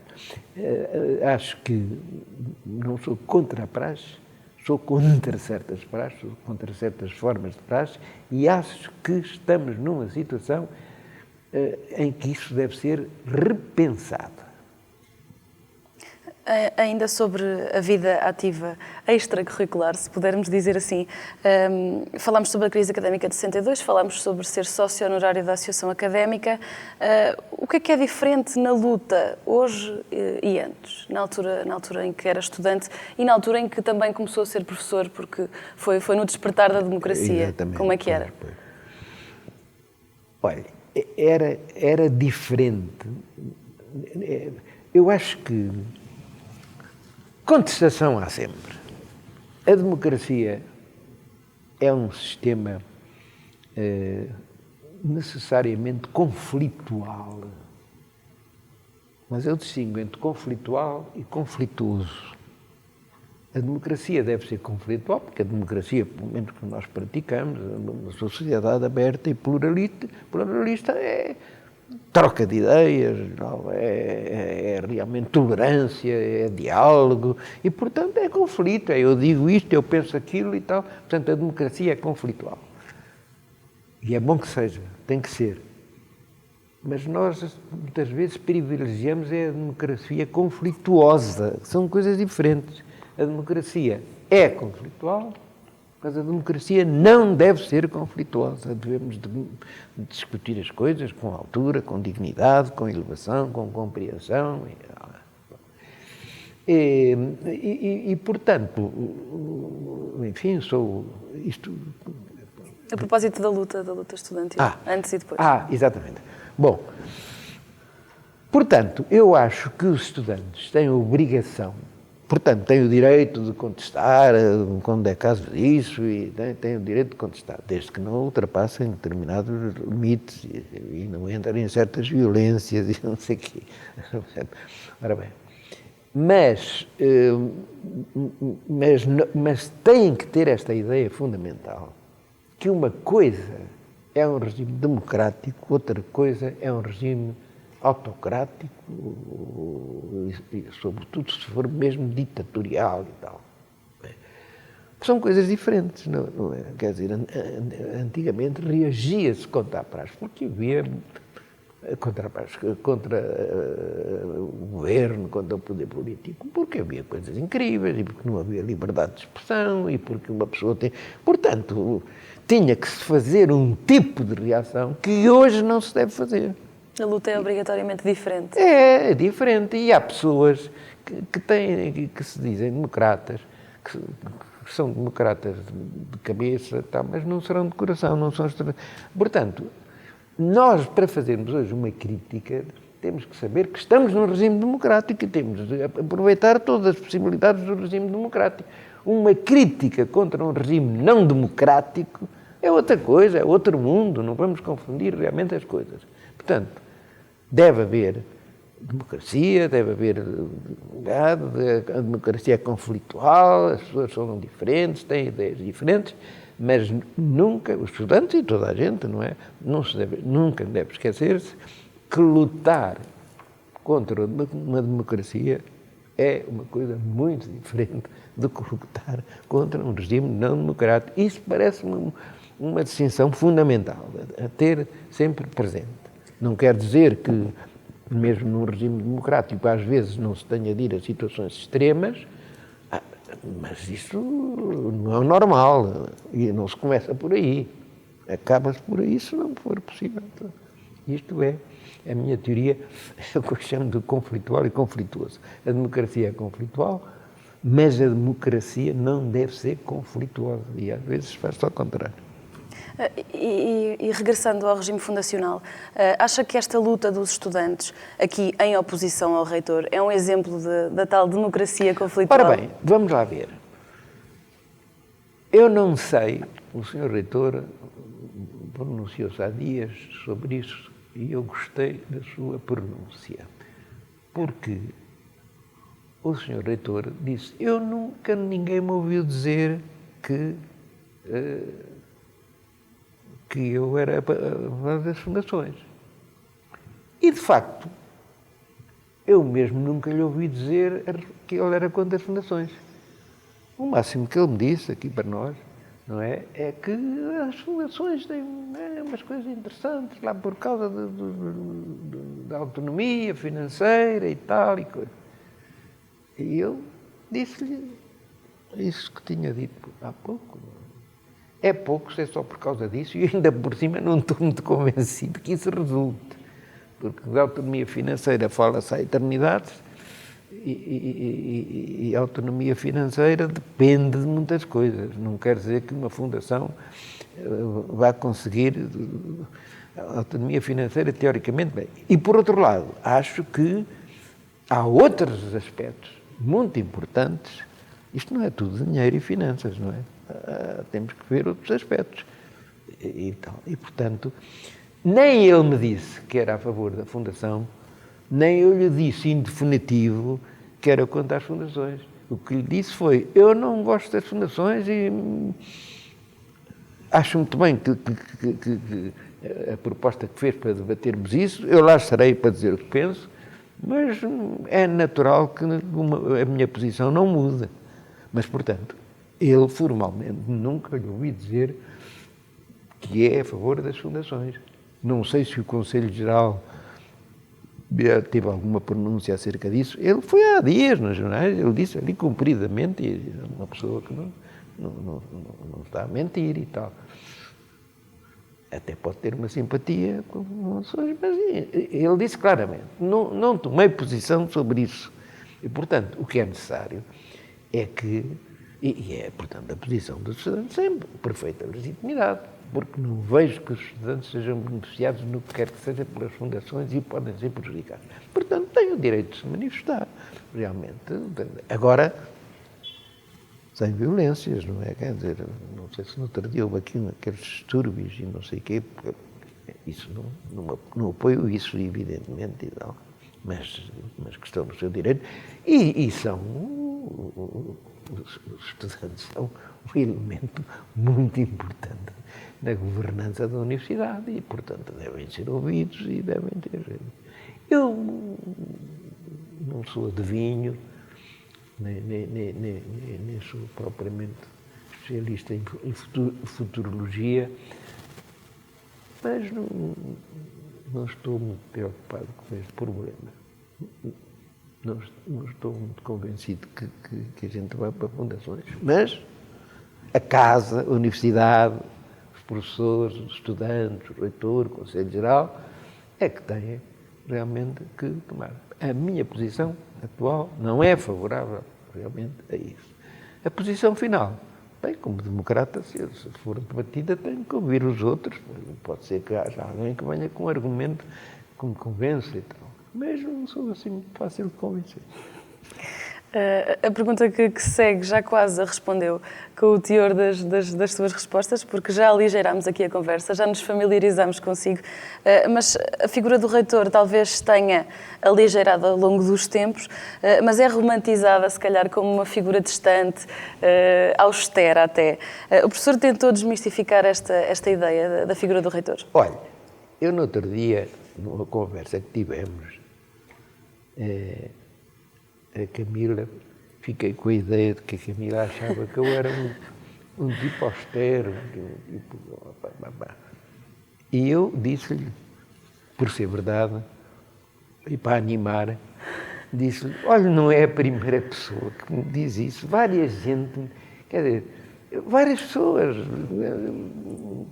Speaker 3: Acho que não sou contra a praxe, sou contra certas praxes, sou contra certas formas de praxe, e acho que estamos numa situação em que isso deve ser repensado.
Speaker 2: Ainda sobre a vida ativa extracurricular, se pudermos dizer assim, falámos sobre a crise académica de 62, falámos sobre ser sócio honorário da Associação Académica. O que é diferente na luta hoje e antes, na altura em que era estudante e na altura em que também começou a ser professor, porque foi no despertar da democracia?
Speaker 3: Exatamente.
Speaker 2: Como é que era?
Speaker 3: Olha, era diferente. Eu acho que contestação há sempre. A democracia é um sistema necessariamente conflitual. Mas eu distingo entre conflitual e conflituoso. A democracia deve ser conflitual, porque a democracia, pelo menos que nós praticamos, uma sociedade aberta e pluralista é troca de ideias, é realmente tolerância, é diálogo, e, portanto, é conflito. Eu digo isto, eu penso aquilo e tal. Portanto, a democracia é conflitual. E é bom que seja, tem que ser. Mas nós, muitas vezes, privilegiamos a democracia conflituosa. São coisas diferentes. A democracia é conflitual, mas a democracia não deve ser conflituosa. Devemos discutir as coisas com altura, com dignidade, com elevação, com compreensão. Portanto, enfim, sou isto...
Speaker 2: A propósito da luta estudantil, antes e depois.
Speaker 3: Exatamente. Bom, portanto, eu acho que os estudantes têm a obrigação, portanto, têm o direito de contestar quando é caso disso, e têm o direito de contestar, desde que não ultrapassem determinados limites e não entrem em certas violências e não sei o quê. Ora bem, mas têm que ter esta ideia fundamental, que uma coisa é um regime democrático, outra coisa é um regime autocrático, e sobretudo se for mesmo ditatorial e tal. São coisas diferentes, não é? Quer dizer, antigamente reagia-se contra a praxe, porque havia contra o governo, contra o poder político, porque havia coisas incríveis, e porque não havia liberdade de expressão, e porque uma pessoa tem... Portanto, tinha que se fazer um tipo de reação que hoje não se deve fazer.
Speaker 2: A luta é obrigatoriamente diferente.
Speaker 3: É diferente. E há pessoas que se dizem democratas, que são democratas de cabeça, tal, mas não serão de coração, não são... Portanto, nós, para fazermos hoje uma crítica, temos que saber que estamos num regime democrático e temos de aproveitar todas as possibilidades do regime democrático. Uma crítica contra um regime não democrático é outra coisa, é outro mundo, não vamos confundir realmente as coisas. Portanto, deve haver democracia, deve haver a democracia é conflitual, as pessoas são diferentes, têm ideias diferentes, mas nunca, os estudantes e toda a gente, não é? Nunca deve esquecer-se que lutar contra uma democracia é uma coisa muito diferente do que lutar contra um regime não democrático. Isso parece-me uma distinção fundamental a ter sempre presente. Não quer dizer que, mesmo num regime democrático, às vezes não se tenha de ir a situações extremas, mas isso não é o normal, e não se começa por aí. Acaba-se por aí se não for possível. Isto é a minha teoria, é o que eu chamo de conflitual e conflituoso. A democracia é conflitual, mas a democracia não deve ser conflituosa, e às vezes faz-se ao contrário.
Speaker 2: E regressando ao regime fundacional, acha que esta luta dos estudantes, aqui em oposição ao reitor, é um exemplo da tal democracia conflitual?
Speaker 3: Ora bem, vamos lá ver. Eu não sei, o Sr. Reitor pronunciou-se há dias sobre isso e eu gostei da sua pronúncia, porque o Sr. Reitor disse: ninguém me ouviu dizer que eu era a favor das fundações. E, de facto, eu mesmo nunca lhe ouvi dizer que ele era contra as fundações. O máximo que ele me disse aqui para nós, não é que as fundações têm umas coisas interessantes lá por causa da autonomia financeira e tal e coisa. E eu disse-lhe isso que tinha dito há pouco. É pouco, se é só por causa disso, e ainda por cima não estou muito convencido que isso resulte. Porque da autonomia financeira fala-se há eternidades e a autonomia financeira depende de muitas coisas. Não quer dizer que uma fundação vá conseguir a autonomia financeira teoricamente bem. E, por outro lado, acho que há outros aspectos muito importantes Isto não é tudo dinheiro e finanças, não é? Temos que ver outros aspectos. E portanto, nem ele me disse que era a favor da fundação, nem eu lhe disse em definitivo que era contra as fundações. O que lhe disse foi, eu não gosto das fundações e acho muito bem que a proposta que fez para debatermos isso, eu lá estarei para dizer o que penso, mas é natural que a minha posição não mude. Mas, portanto, ele formalmente nunca lhe ouvi dizer que é a favor das fundações. Não sei se o Conselho Geral teve alguma pronúncia acerca disso. Ele foi há dias nos jornais, ele disse ali cumpridamente, e uma pessoa que não está a mentir e tal. Até pode ter uma simpatia com as pessoas, mas ele disse claramente, não tomei posição sobre isso. E, portanto, o que é necessário é que, portanto, a posição dos estudantes é perfeita legitimidade, porque não vejo que os estudantes sejam beneficiados no que quer que seja pelas fundações e podem ser prejudicados. Portanto, têm o direito de se manifestar, realmente. Agora, sem violências, não é? Quer dizer, não sei se no outro dia houve aqui aqueles distúrbios e não sei o quê, isso não apoio isso, evidentemente, e tal, mas que estão no seu direito, e são, os estudantes são um elemento muito importante na governança da universidade e, portanto, devem ser ouvidos e devem ter... Eu não sou adivinho, nem sou propriamente especialista em futurologia, mas não estou muito preocupado com este problema. Não estou muito convencido que a gente vai para fundações. Mas a casa, a universidade, os professores, os estudantes, o reitor, o Conselho Geral, é que têm realmente que tomar. A minha posição atual não é favorável realmente a isso. A posição final, bem, como democrata, se for debatida, tenho que ouvir os outros. Pode ser que haja alguém que venha com um argumento que me convença e tal. Mas não sou assim muito fácil de convencer.
Speaker 2: A pergunta que segue já quase a respondeu com o teor das suas respostas, porque já aligeirámos aqui a conversa, já nos familiarizamos consigo, mas a figura do reitor talvez tenha aligeirado ao longo dos tempos, mas é romantizada, se calhar, como uma figura distante, austera até. O professor tentou desmistificar esta ideia da figura do reitor?
Speaker 3: Olha, eu no outro dia, numa conversa que tivemos, a Camila, fiquei com a ideia de que a Camila achava que eu era um tipo austero, um tipo... E eu disse-lhe, por ser verdade, e para animar, disse-lhe, olha, não é a primeira pessoa que me diz isso, várias pessoas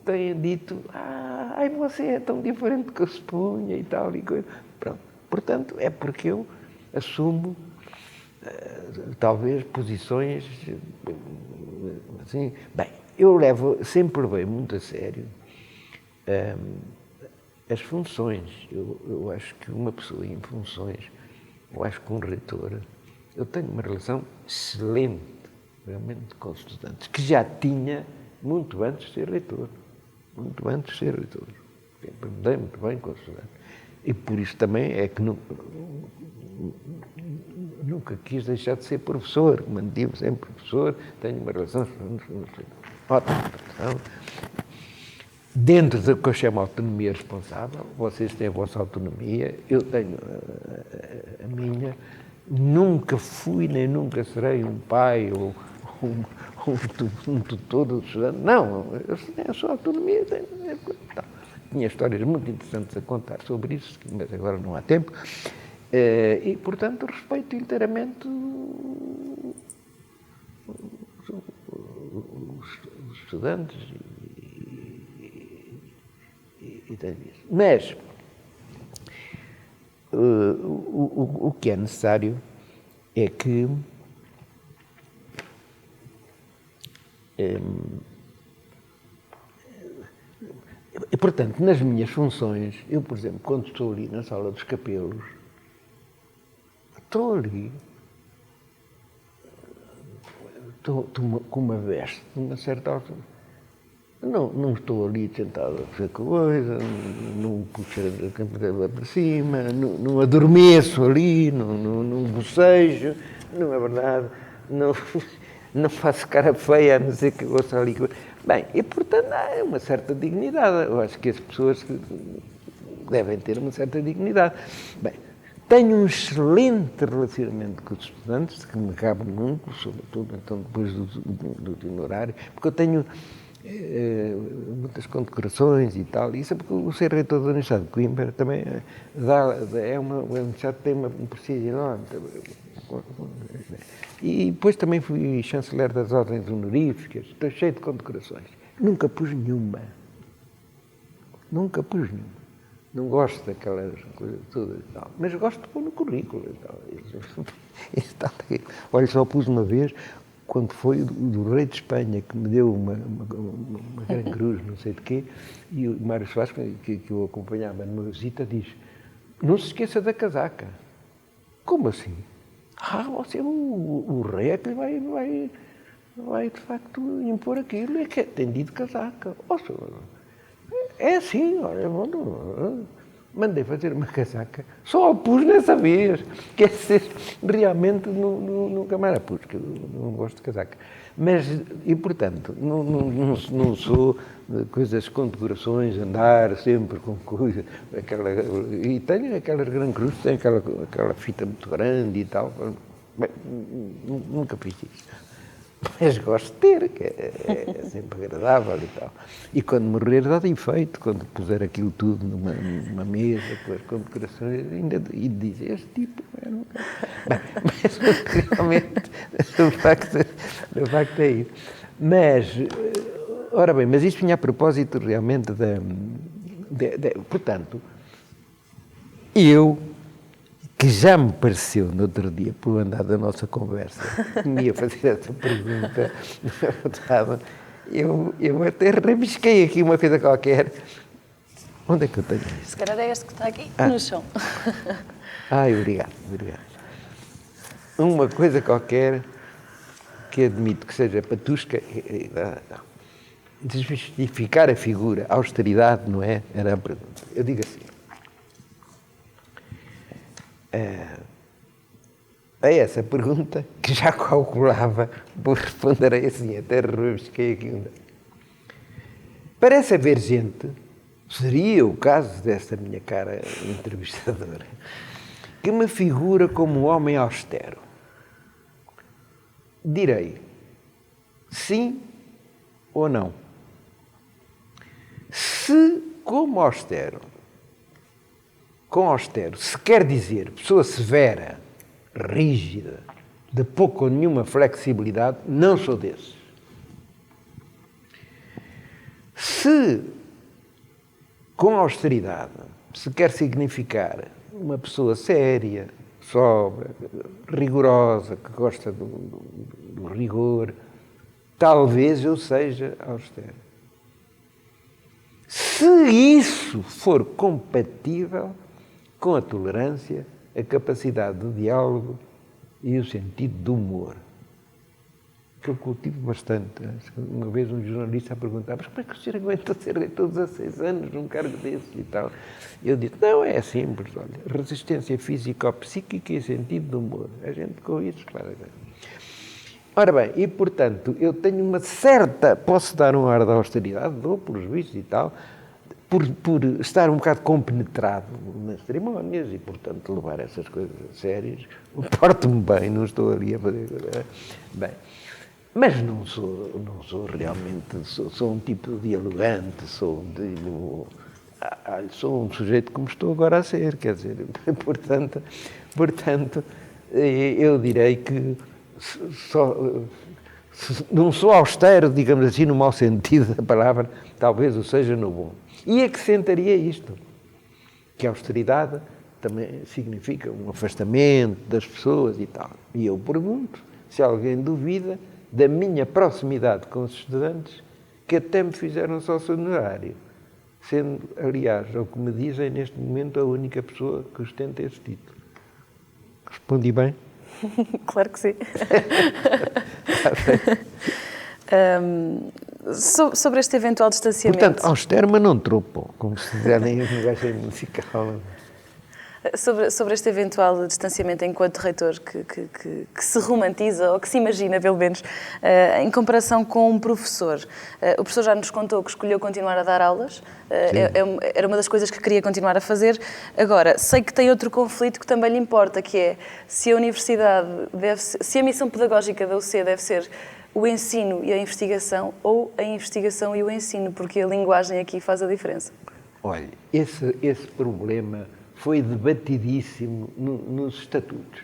Speaker 3: têm dito, você é tão diferente do que eu supunha e tal, e coisa. Pronto. Portanto, é porque eu assumo talvez posições assim. Bem, eu sempre levei muito a sério as funções. Eu acho que uma pessoa em funções, eu acho que um reitor, eu tenho uma relação excelente realmente com os estudantes, que já tinha muito antes de ser reitor. Muito antes de ser reitor. Sempre me dei muito bem com os estudantes. E por isso também é que nunca quis deixar de ser professor, mantive sempre professor, tenho uma relação ótima. Dentro do que eu chamo autonomia responsável, vocês têm a vossa autonomia, eu tenho a minha, nunca fui nem nunca serei um pai ou um tutor do estudante, não, eu tenho a sua autonomia, tinha histórias muito interessantes a contar sobre isso, mas agora não há tempo. E, portanto, respeito inteiramente os estudantes e tenho isso. Mas o que é necessário é que e, portanto, nas minhas funções, eu, por exemplo, quando estou ali na sala dos capelos, estou ali estou com uma veste, uma certa altura. Não estou ali sentado a fazer coisa, não puxo a cadeira para cima, não adormeço ali, não bocejo, não é verdade, não faço cara feia, a não ser que eu ouça ali. Bem, e portanto há uma certa dignidade. Eu acho que as pessoas devem ter uma certa dignidade. Bem, tenho um excelente relacionamento com os estudantes, que me cabe muito, sobretudo então depois do honorário, porque eu tenho muitas condecorações e tal. Isso é porque o ser reitor da Universidade de Coimbra também uma universidade que tem um prestígio enorme. E depois também fui chanceler das ordens honoríficas, estou cheio de condecorações. Nunca pus nenhuma. Nunca pus nenhuma. Não gosto daquelas coisas todas e tal, mas gosto de pôr no currículo e tal. Olha, só pus uma vez, quando foi do rei de Espanha, que me deu uma grande cruz, não sei de quê, e o Mário Soares, que eu acompanhava numa visita, diz: não se esqueça da casaca. Como assim? Você, o rei é que vai de facto impor aquilo, é que tem de casaca. É assim, olha, mandei fazer uma casaca, só a pus nessa vez, quer dizer, realmente nunca mais a pus, que eu não gosto de casaca. Mas, e portanto, não sou de coisas, condecorações, andar sempre com coisas, e tenho aquelas grandes cruzes, tem aquela fita muito grande e tal. Bem, nunca fiz isso. Mas gosto de ter, que é sempre agradável e tal. E quando morrer dá de efeito, quando puser aquilo tudo numa mesa, com as condecorações, e dizer, este tipo era um... Bem, mas realmente, o facto é isso. Mas, ora bem, mas isto vinha a propósito realmente portanto, eu, que já me pareceu no outro dia, pelo andar da nossa conversa, que me ia fazer essa pergunta, eu até rabisquei aqui uma coisa qualquer. Onde é que eu tenho isso?
Speaker 2: Se calhar é este que está aqui no chão.
Speaker 3: Obrigado. Uma coisa qualquer que admito que seja patusca, desmistificar a figura, a austeridade, não é? Era a pergunta. Eu digo assim. A essa pergunta, que já calculava, vou responder assim, até rebusquei aqui. Parece haver gente, seria o caso desta minha cara entrevistadora, que me figura como um homem austero. Direi sim ou não. Se, como austero, com austero se quer dizer pessoa severa, rígida, de pouco ou nenhuma flexibilidade, não sou desses. Se com austeridade se quer significar uma pessoa séria, sóbria, rigorosa, que gosta do rigor, talvez eu seja austero. Se isso for compatível com a tolerância, a capacidade de diálogo e o sentido do humor, que eu cultivo bastante. Uma vez um jornalista a perguntar: mas como é que o senhor aguenta ser reitor 16 anos num cargo desses e tal? Eu disse: não, é simples, olha, resistência físico-psíquica e sentido do humor. A gente com isso, claro. Ora bem, e portanto, eu tenho uma certa, posso dar um ar de austeridade, dou pelos vistos e tal, por estar um bocado compenetrado nas cerimónias e, portanto, levar essas coisas a sérias. Porto-me bem, não estou ali a fazer... Bem, mas não sou realmente... Sou um tipo dialogante, sou um sujeito como estou agora a ser, quer dizer, portanto eu direi que não sou austero, digamos assim, no mau sentido da palavra, talvez o seja no bom. E acrescentaria isto, que a austeridade também significa um afastamento das pessoas e tal. E eu pergunto se alguém duvida da minha proximidade com os estudantes, que até me fizeram sócio honorário, sendo, aliás, ao que me dizem neste momento, a única pessoa que ostenta esse título. Respondi bem?
Speaker 2: Claro que sim. Sobre este eventual distanciamento...
Speaker 3: Portanto, austero, mas não tropo, como se dizem em linguagem musical.
Speaker 2: Sobre este eventual distanciamento enquanto reitor que se romantiza, ou que se imagina, pelo menos, em comparação com um professor. O professor já nos contou que escolheu continuar a dar aulas, era uma das coisas que queria continuar a fazer. Agora, sei que tem outro conflito que também lhe importa, que é se a universidade se a missão pedagógica da UC deve ser o ensino e a investigação, ou a investigação e o ensino, porque a linguagem aqui faz a diferença.
Speaker 3: Olha, esse problema foi debatidíssimo nos estatutos.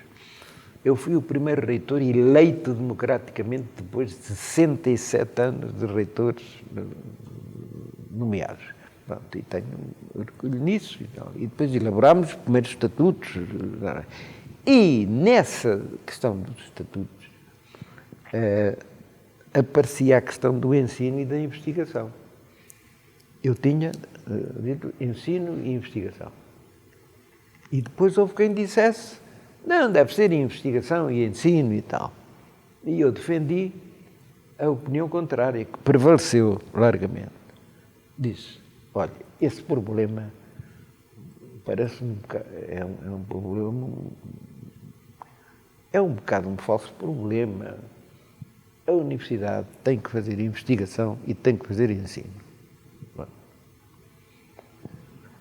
Speaker 3: Eu fui o primeiro reitor eleito democraticamente depois de 67 anos de reitores nomeados. Pronto, e tenho orgulho nisso. E depois elaborámos os primeiros estatutos. E nessa questão dos estatutos aparecia a questão do ensino e da investigação. Eu tinha dito ensino e investigação. E depois houve quem dissesse, não, deve ser investigação e ensino e tal. E eu defendi a opinião contrária, que prevaleceu largamente. Disse, olha, esse problema parece-me um problema, é um bocado um falso problema. A universidade tem que fazer investigação e tem que fazer ensino. Bom.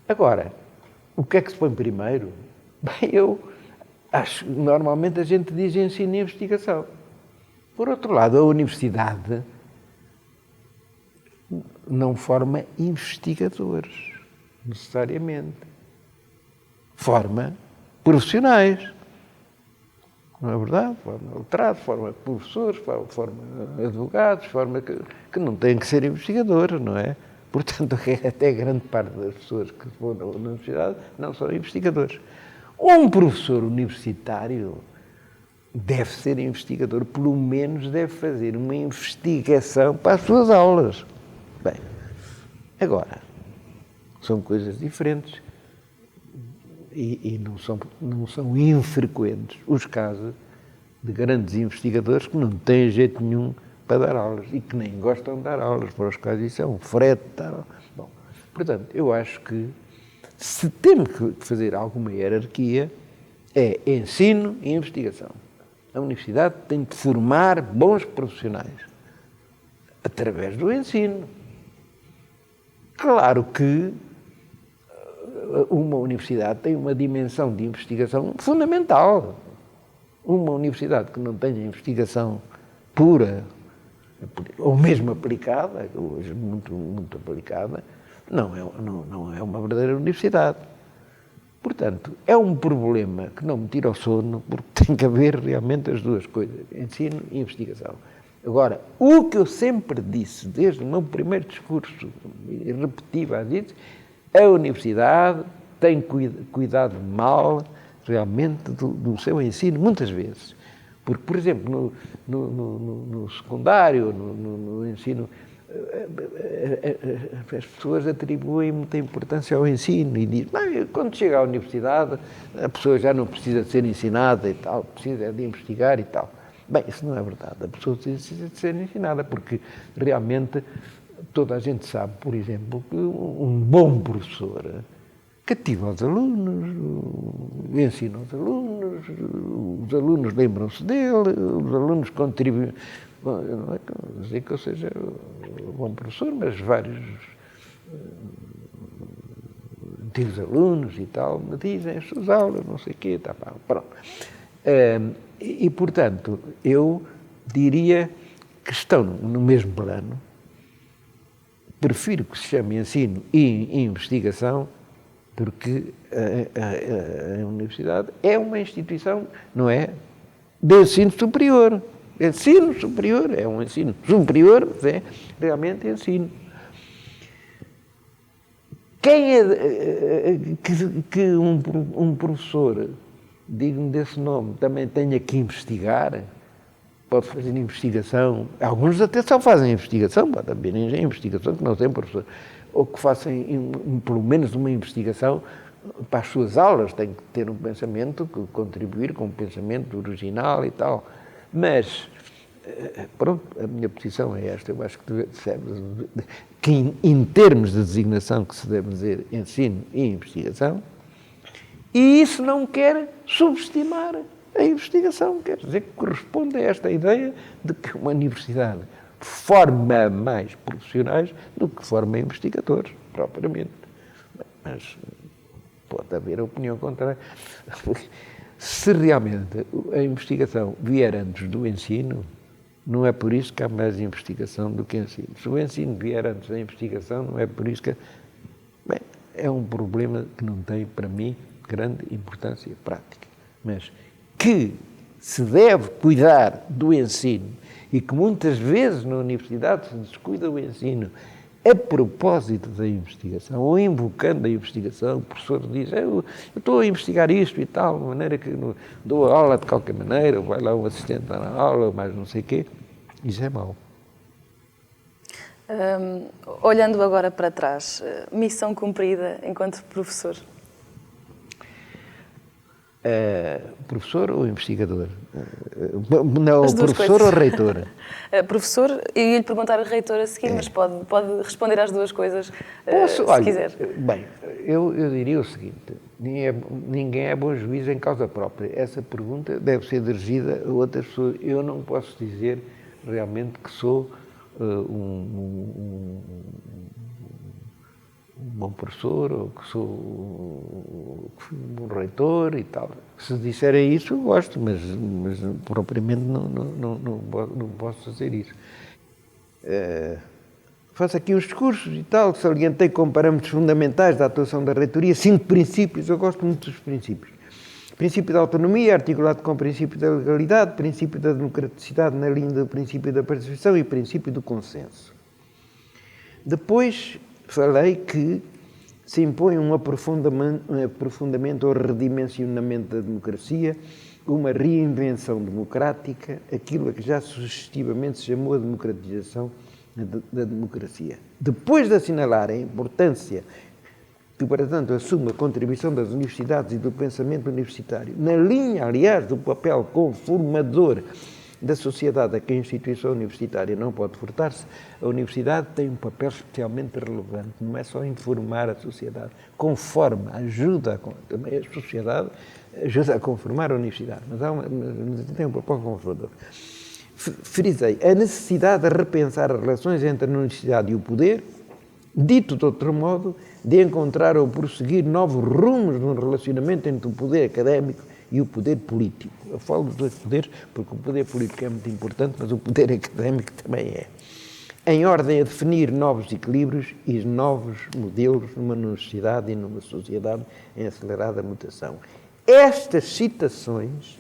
Speaker 3: Agora, o que é que se põe primeiro? Bem, eu acho que normalmente a gente diz ensino e investigação. Por outro lado, a universidade não forma investigadores, necessariamente. Forma profissionais. Não é verdade? Forma letrados, forma professores, forma advogados, forma que não têm que ser investigadores, não é? Portanto, até grande parte das pessoas que vão na universidade não são investigadores. Um professor universitário deve ser investigador, pelo menos deve fazer uma investigação para as suas aulas. Bem, agora, são coisas diferentes e não são infrequentes os casos de grandes investigadores que não têm jeito nenhum para dar aulas e que nem gostam de dar aulas, para os quais isso é um frete. Tal. Bom, portanto, eu acho que se temos que fazer alguma hierarquia, é ensino e investigação. A universidade tem de formar bons profissionais através do ensino. Claro que uma universidade tem uma dimensão de investigação fundamental. Uma universidade que não tenha investigação pura, ou mesmo aplicada, hoje muito aplicada, não é uma verdadeira universidade. Portanto, é um problema que não me tira o sono, porque tem que haver realmente as duas coisas, ensino e investigação. Agora, o que eu sempre disse, desde o meu primeiro discurso, e repeti várias vezes, a universidade tem cuidado mal, realmente, do seu ensino, muitas vezes. Porque, por exemplo, no secundário, no ensino, as pessoas atribuem muita importância ao ensino e dizem, quando chega à universidade, a pessoa já não precisa de ser ensinada e tal, precisa de investigar e tal. Bem, isso não é verdade. A pessoa precisa de ser ensinada, porque realmente toda a gente sabe, por exemplo, que um bom professor cativa os alunos, ensina os alunos lembram-se dele, os alunos contribuem. Bom, eu não é que dizer que eu seja um bom professor, mas vários antigos alunos e tal me dizem as suas aulas, não sei o quê, tá, pronto. E, portanto, eu diria que estão no mesmo plano. Prefiro que se chame ensino e investigação, porque a universidade é uma instituição, não é, de ensino superior. Ensino superior, é um ensino superior, mas é realmente ensino. Quem é que um professor, digno desse nome, também tenha que investigar, pode fazer investigação, alguns até só fazem investigação, pode haver investigação que não tem professor, ou que façam pelo menos uma investigação para as suas aulas tem que ter um pensamento, que contribuir com um pensamento original e tal. Mas, pronto, a minha posição é esta. Eu acho que em termos de designação que se deve dizer ensino e investigação, e isso não quer subestimar a investigação, quer dizer que corresponde a esta ideia de que uma universidade forma mais profissionais do que forma investigadores, propriamente. Mas pode haver opinião contrária. Se realmente a investigação vier antes do ensino, não é por isso que há mais investigação do que ensino. Se o ensino vier antes da investigação, não é por isso que... Bem, é um problema que não tem, para mim, grande importância prática. Mas que se deve cuidar do ensino e que muitas vezes na universidade se descuida o ensino a propósito da investigação, ou invocando a investigação, o professor diz, eu estou a investigar isto e tal, de maneira que dou a aula de qualquer maneira, vai lá um assistente na aula, mais não sei o quê, isso é mau.
Speaker 2: Olhando agora para trás, missão cumprida enquanto professor?
Speaker 3: Professor ou investigador? Não, professor
Speaker 2: coisas.
Speaker 3: ou reitor?
Speaker 2: Professor, eu ia lhe perguntar a reitor a seguir, mas pode responder às duas coisas, se
Speaker 3: Olha,
Speaker 2: quiser.
Speaker 3: Bem, eu diria o seguinte, ninguém é bom juiz em causa própria. Essa pergunta deve ser dirigida a outras pessoas. Eu não posso dizer realmente que sou um bom professor, ou que sou um reitor e tal. Se disserem isso, eu gosto, mas propriamente não posso fazer isso. Faço aqui uns discursos e tal, salientei como parâmetros fundamentais da atuação da reitoria 5 princípios, eu gosto muito dos princípios. Princípio da autonomia, articulado com o princípio da legalidade, princípio da democraticidade na linha do princípio da participação e princípio do consenso. Depois falei que se impõe um aprofundamento ou redimensionamento da democracia, uma reinvenção democrática, aquilo a que já sugestivamente se chamou a democratização da democracia. Depois de assinalar a importância que, para tanto, assume a contribuição das universidades e do pensamento universitário, na linha, aliás, do papel conformador da sociedade a que a instituição universitária não pode furtar-se, a universidade tem um papel especialmente relevante. Não é só informar a sociedade, conforma, ajuda também a sociedade, ajuda a conformar a universidade, mas tem um papel conformador. Frisei a necessidade de repensar as relações entre a universidade e o poder, dito de outro modo, de encontrar ou prosseguir novos rumos no relacionamento entre o poder académico e o poder político. Eu falo dos dois poderes porque o poder político é muito importante, mas o poder académico também é. Em ordem a definir novos equilíbrios e novos modelos numa universidade e numa sociedade em acelerada mutação. Estas citações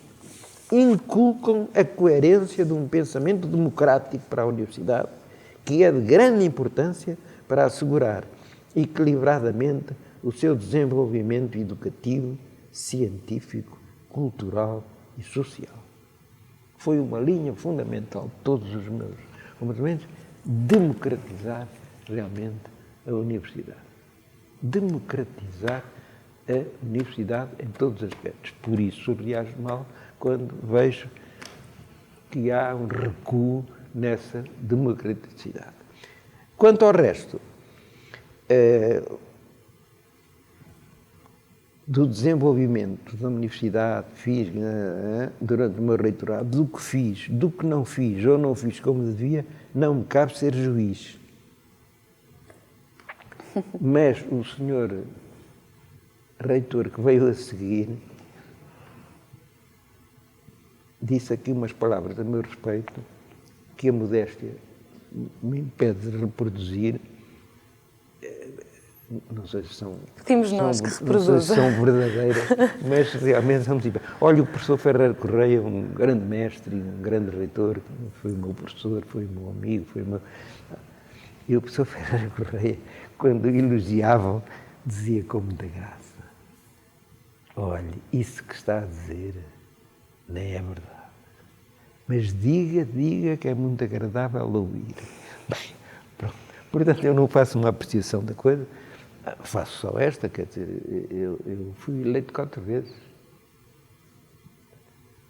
Speaker 3: inculcam a coerência de um pensamento democrático para a universidade, que é de grande importância para assegurar equilibradamente o seu desenvolvimento educativo, científico, cultural e social. Foi uma linha fundamental de todos os meus comportamentos, democratizar realmente a universidade. Democratizar a universidade em todos os aspectos. Por isso, reajo mal quando vejo que há um recuo nessa democraticidade. Quanto ao resto, do desenvolvimento da universidade, fiz durante o meu reitorado, do que fiz, do que não fiz ou não fiz como devia, não me cabe ser juiz. Mas o senhor reitor que veio a seguir disse aqui umas palavras a meu respeito que a modéstia me impede de reproduzir. Não sei se são,
Speaker 2: Pedimos nós que reproduzam.
Speaker 3: Não sei se são verdadeiras, mas realmente são tipo. Olha, o professor Ferreira Correia, um grande mestre, um grande reitor, foi o meu professor, foi o meu amigo, foi o meu... E o professor Ferreira Correia, quando elogiavam, dizia com muita graça: olha, isso que está a dizer nem é verdade, mas diga que é muito agradável ouvir. Bem, pronto. Portanto, eu não faço uma apreciação da coisa, Faço só esta, quer dizer, eu fui eleito 4 vezes.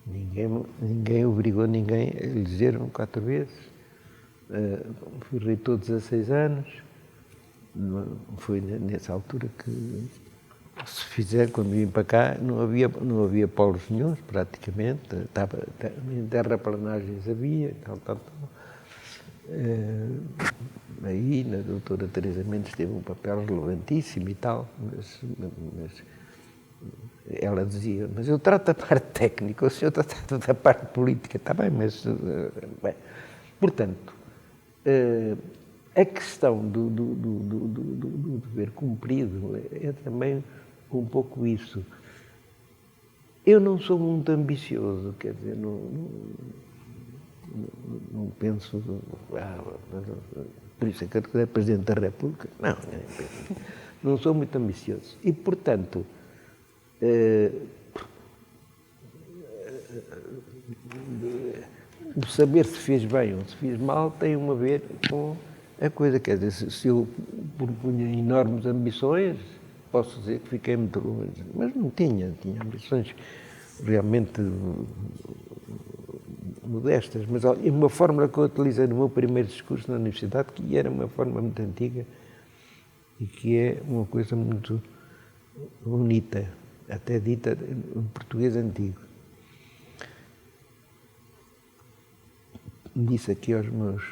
Speaker 3: Ninguém obrigou ninguém a eleger-me 4 vezes. Fui reitor 16 anos. Foi nessa altura que, se fizer, quando vim para cá, não havia polos nenhuns, praticamente. Em terraplanagens havia, tal. Aí, a doutora Teresa Mendes teve um papel relevantíssimo e tal, mas ela dizia, mas eu trato da parte técnica, o senhor trata da parte política, está bem, mas... Bem. Portanto, a questão do dever cumprido é também um pouco isso. Eu não sou muito ambicioso, quer dizer, não penso, por isso é que eu é Presidente da República. Não sou muito ambicioso. E, portanto, saber se fez bem ou se fiz mal tem a ver com a coisa. Quer dizer, se eu propunha enormes ambições, posso dizer que fiquei muito longe. Mas não tinha ambições realmente modestas, mas uma fórmula que eu utilizei no meu primeiro discurso na universidade, que era uma fórmula muito antiga e que é uma coisa muito bonita, até dita em português antigo. Disse aqui aos meus,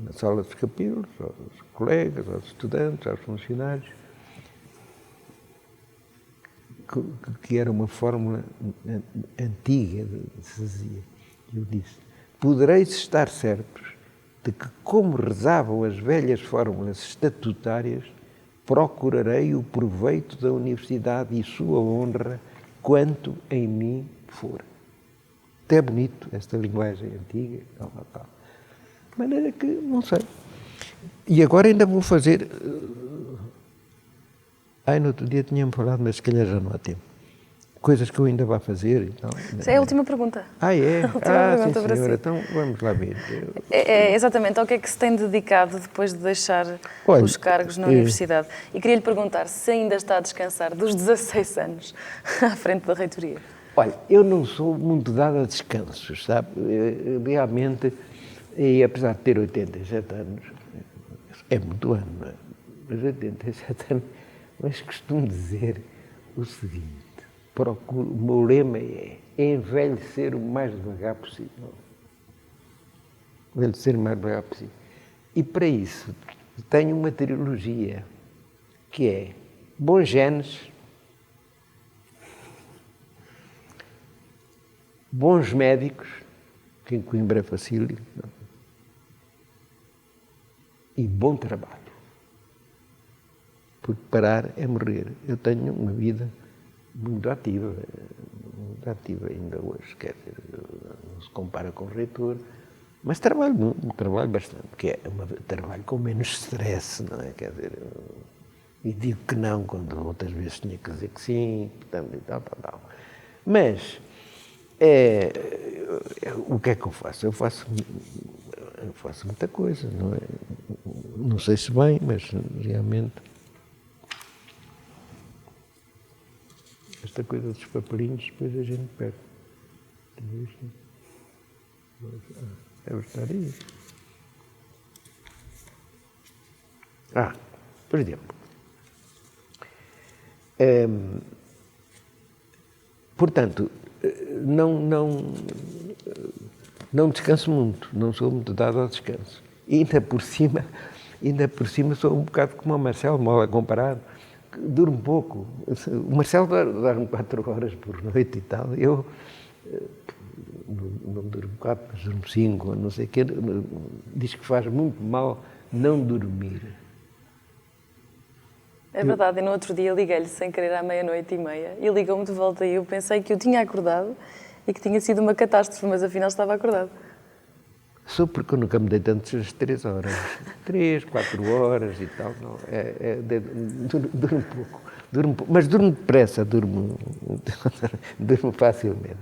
Speaker 3: na sala dos capítulos, aos colegas, aos estudantes, aos funcionários, que era uma fórmula antiga, se dizia. Eu disse, podereis estar certos de que, como rezavam as velhas fórmulas estatutárias, procurarei o proveito da universidade e sua honra quanto em mim for. Até bonito esta linguagem antiga, tal. De maneira que, não sei. E agora ainda vou fazer... no outro dia tinha-me falado, mas se calhar já não há tempo. Coisas que eu ainda vou fazer. Então,
Speaker 2: é a última pergunta.
Speaker 3: É?
Speaker 2: Sim,
Speaker 3: senhora. Então vamos lá ver.
Speaker 2: Exatamente. Ao que é que se tem dedicado depois de deixar os cargos na universidade? E queria lhe perguntar se ainda está a descansar dos 16 anos à frente da reitoria.
Speaker 3: Olha, eu não sou muito dado a descansos, sabe? Realmente, e apesar de ter 87 anos, é muito ano, não é? Mas 87 anos, mas costumo dizer o seguinte, o meu lema é envelhecer o mais devagar possível. Envelhecer o mais devagar possível. E para isso tenho uma trilogia, que é bons genes, bons médicos, que em Coimbra é facílimo, e bom trabalho. Porque parar é morrer. Eu tenho uma vida muito ativa ainda hoje, quer dizer, não se compara com o reitor, mas trabalho muito, trabalho bastante, porque é trabalho com menos stress, não é? Quer dizer, e digo que não, quando outras vezes tinha que dizer que sim, portanto, e tal. Mas, o que é que eu faço? Eu faço muita coisa, não é? Não sei se bem, mas realmente... Esta coisa dos papelinhos, depois a gente perde. Deve estar aí. Por exemplo. Portanto, não descanso muito, não sou muito dado ao descanso. E ainda por cima sou um bocado como o Marcelo Mola comparado. Durmo pouco. O Marcelo dorme 4 horas por noite e tal. Eu não durmo 4, mas durmo 5, não sei o quê. Diz que faz muito mal não dormir.
Speaker 2: É verdade, e no outro dia liguei-lhe sem querer à 00:30 e ligou-me de volta e eu pensei que eu tinha acordado e que tinha sido uma catástrofe, mas afinal estava acordado.
Speaker 3: Só porque eu nunca me dei tantas 3 horas. 3, 4 horas e tal. Não, durmo pouco. Mas durmo depressa, durmo facilmente.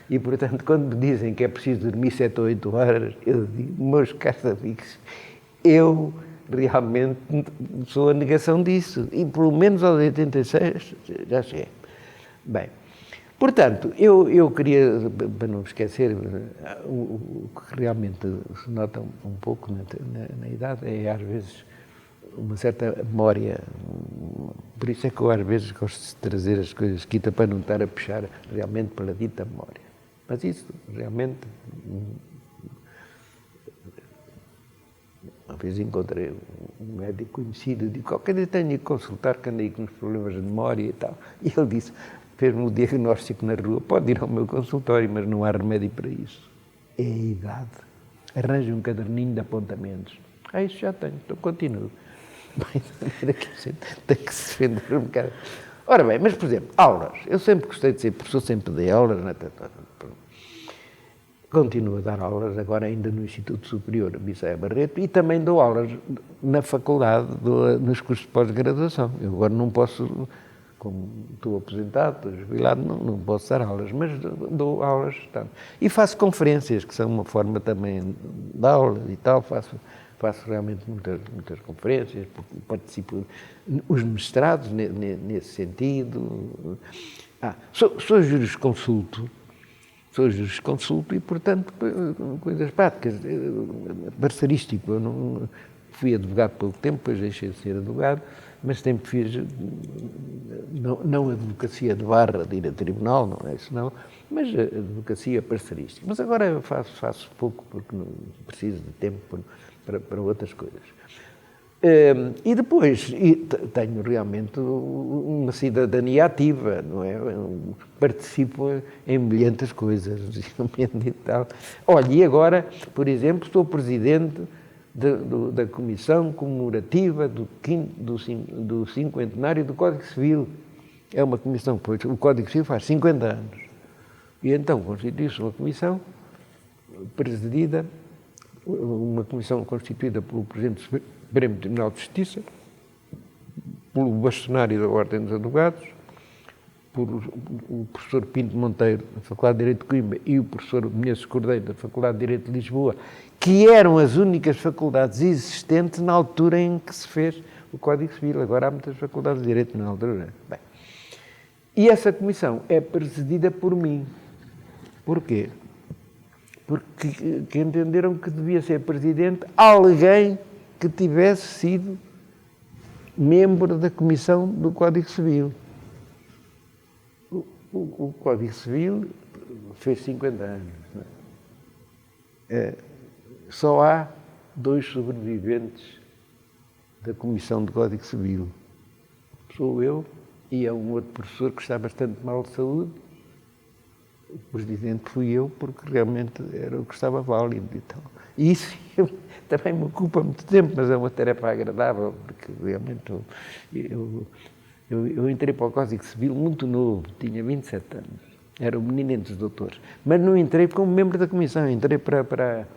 Speaker 3: E, portanto, quando me dizem que é preciso dormir 7 ou 8 horas, eu digo, meus caros amigos, eu realmente sou a negação disso. E pelo menos aos 86 já cheguei. Bem, portanto, eu queria, para não esquecer, o que realmente se nota um pouco na idade é, às vezes, uma certa memória. Por isso é que eu, às vezes, gosto de trazer as coisas quita para não estar a puxar realmente pela dita memória. Mas isso, realmente, uma vez encontrei um médico conhecido, digo, qualquer dia tenho que consultar, que andei com uns problemas de memória e tal. E ele disse, fez-me o diagnóstico na rua, pode ir ao meu consultório, mas não há remédio para isso. É a idade. Arranje um caderninho de apontamentos. Isso já tenho, então continuo. Bem, tem que se defender um bocado. Ora bem, mas por exemplo, aulas. Eu sempre gostei de ser professor, sempre dei aulas. Continuo a dar aulas agora ainda no Instituto Superior Bissaia Barreto e também dou aulas na faculdade, nos cursos de pós-graduação. Eu agora não posso, como estou aposentado, estou jubilado, não posso dar aulas, mas dou aulas. Tá. E faço conferências, que são uma forma também de aulas e tal, faço realmente muitas conferências, participo os mestrados nesse sentido. Sou jurisconsulto e, portanto, coisas práticas, parceirístico. Eu não fui advogado pouco tempo, depois deixei de ser advogado, mas sempre fiz, não advocacia de barra, de ir a tribunal, não é isso não, mas advocacia parceirística. Mas agora eu faço pouco, porque não preciso de tempo para outras coisas. E depois tenho realmente uma cidadania ativa, não é? Participo em milhentas coisas e tal. Olha, e agora, por exemplo, sou presidente da Comissão Comemorativa do Cinquentenário do Código Civil. É uma comissão, pois o Código Civil faz 50 anos. E então constitui-se uma comissão presidida, uma comissão constituída pelo Presidente do Supremo Tribunal de Justiça, pelo bastonário da Ordem dos Advogados, por o professor Pinto Monteiro, da Faculdade de Direito de Coimbra, e o professor Menezes Cordeiro, da Faculdade de Direito de Lisboa, que eram as únicas faculdades existentes na altura em que se fez o Código Civil. Agora há muitas faculdades de Direito na altura. Bem, e essa comissão é presidida por mim. Porquê? Porque entenderam que devia ser presidente alguém que tivesse sido membro da Comissão do Código Civil. O Código Civil fez 50 anos. Não é? Só há 2 sobreviventes da Comissão do Código Civil. Sou eu e é um outro professor que está bastante mal de saúde. O presidente fui eu, porque realmente era o que estava válido e tal. E isso também me ocupa muito tempo, mas é uma tarefa agradável, porque realmente eu entrei para o Código Civil muito novo, tinha 27 anos, era o menino entre os doutores. Mas não entrei como membro da comissão, entrei para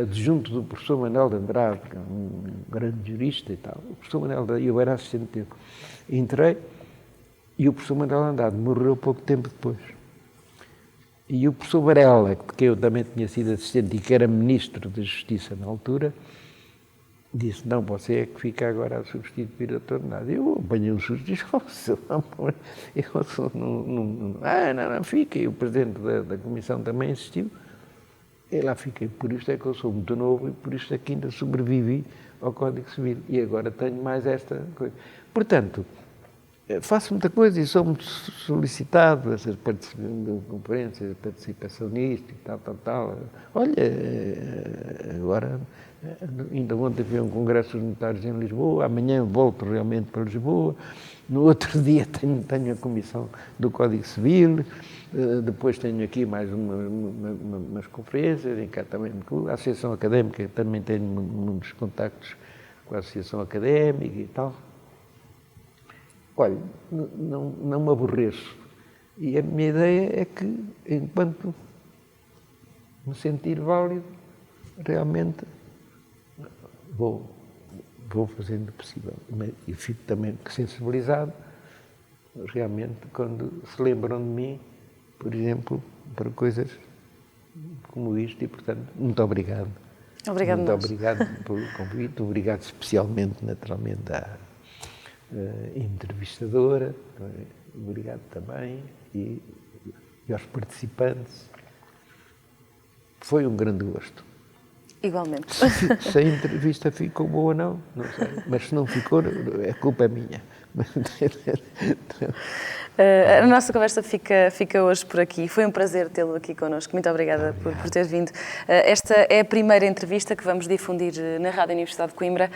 Speaker 3: adjunto do professor Manuel de Andrade, que é um grande jurista e tal. O professor Manuel de Andrade, eu era assistente dele. Entrei e o professor Manuel de Andrade morreu pouco tempo depois. E o professor Varela, que eu também tinha sido assistente e que era ministro da Justiça na altura, disse, não, você é que fica agora a substituir a tornada. Eu apanhei um susto e disse, não, fica. E o presidente da comissão também insistiu. E lá fiquei. Por isto é que eu sou muito novo e por isto é que ainda sobrevivi ao Código Civil. E agora tenho mais esta coisa. Portanto, faço muita coisa e sou muito solicitado, essas conferências, participação nisto e tal. Olha, agora, ainda ontem fui a um congresso dos notários em Lisboa, amanhã volto realmente para Lisboa, no outro dia tenho a comissão do Código Civil, depois tenho aqui mais umas conferências, em cá também, a Associação Académica, também tenho muitos contactos com a Associação Académica e tal. Olha, não me aborreço. E a minha ideia é que, enquanto me sentir válido, realmente vou fazendo o possível. E fico também sensibilizado, realmente, quando se lembram de mim, por exemplo, para coisas como isto. E, portanto, muito obrigado
Speaker 2: Obrigado,
Speaker 3: Muito
Speaker 2: nós.
Speaker 3: obrigado pelo convite, obrigado especialmente, naturalmente, à entrevistadora, obrigado também e aos participantes. Foi um grande gosto.
Speaker 2: Igualmente.
Speaker 3: Se a entrevista ficou boa ou não sei, mas se não ficou, a culpa é minha.
Speaker 2: A nossa conversa fica hoje por aqui. Foi um prazer tê-lo aqui connosco. Muito obrigada por ter vindo. Esta é a primeira entrevista que vamos difundir na Rádio Universidade de Coimbra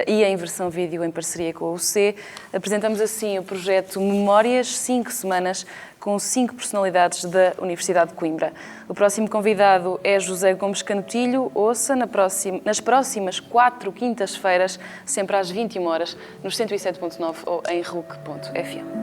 Speaker 2: e em versão vídeo em parceria com a UC. Apresentamos assim o projeto Memórias, 5 semanas, com 5 personalidades da Universidade de Coimbra. O próximo convidado é José Gomes Canutilho. Ouça nas próximas 4 quintas-feiras, sempre às 21 horas, nos 107.9 ou em RUC.fm.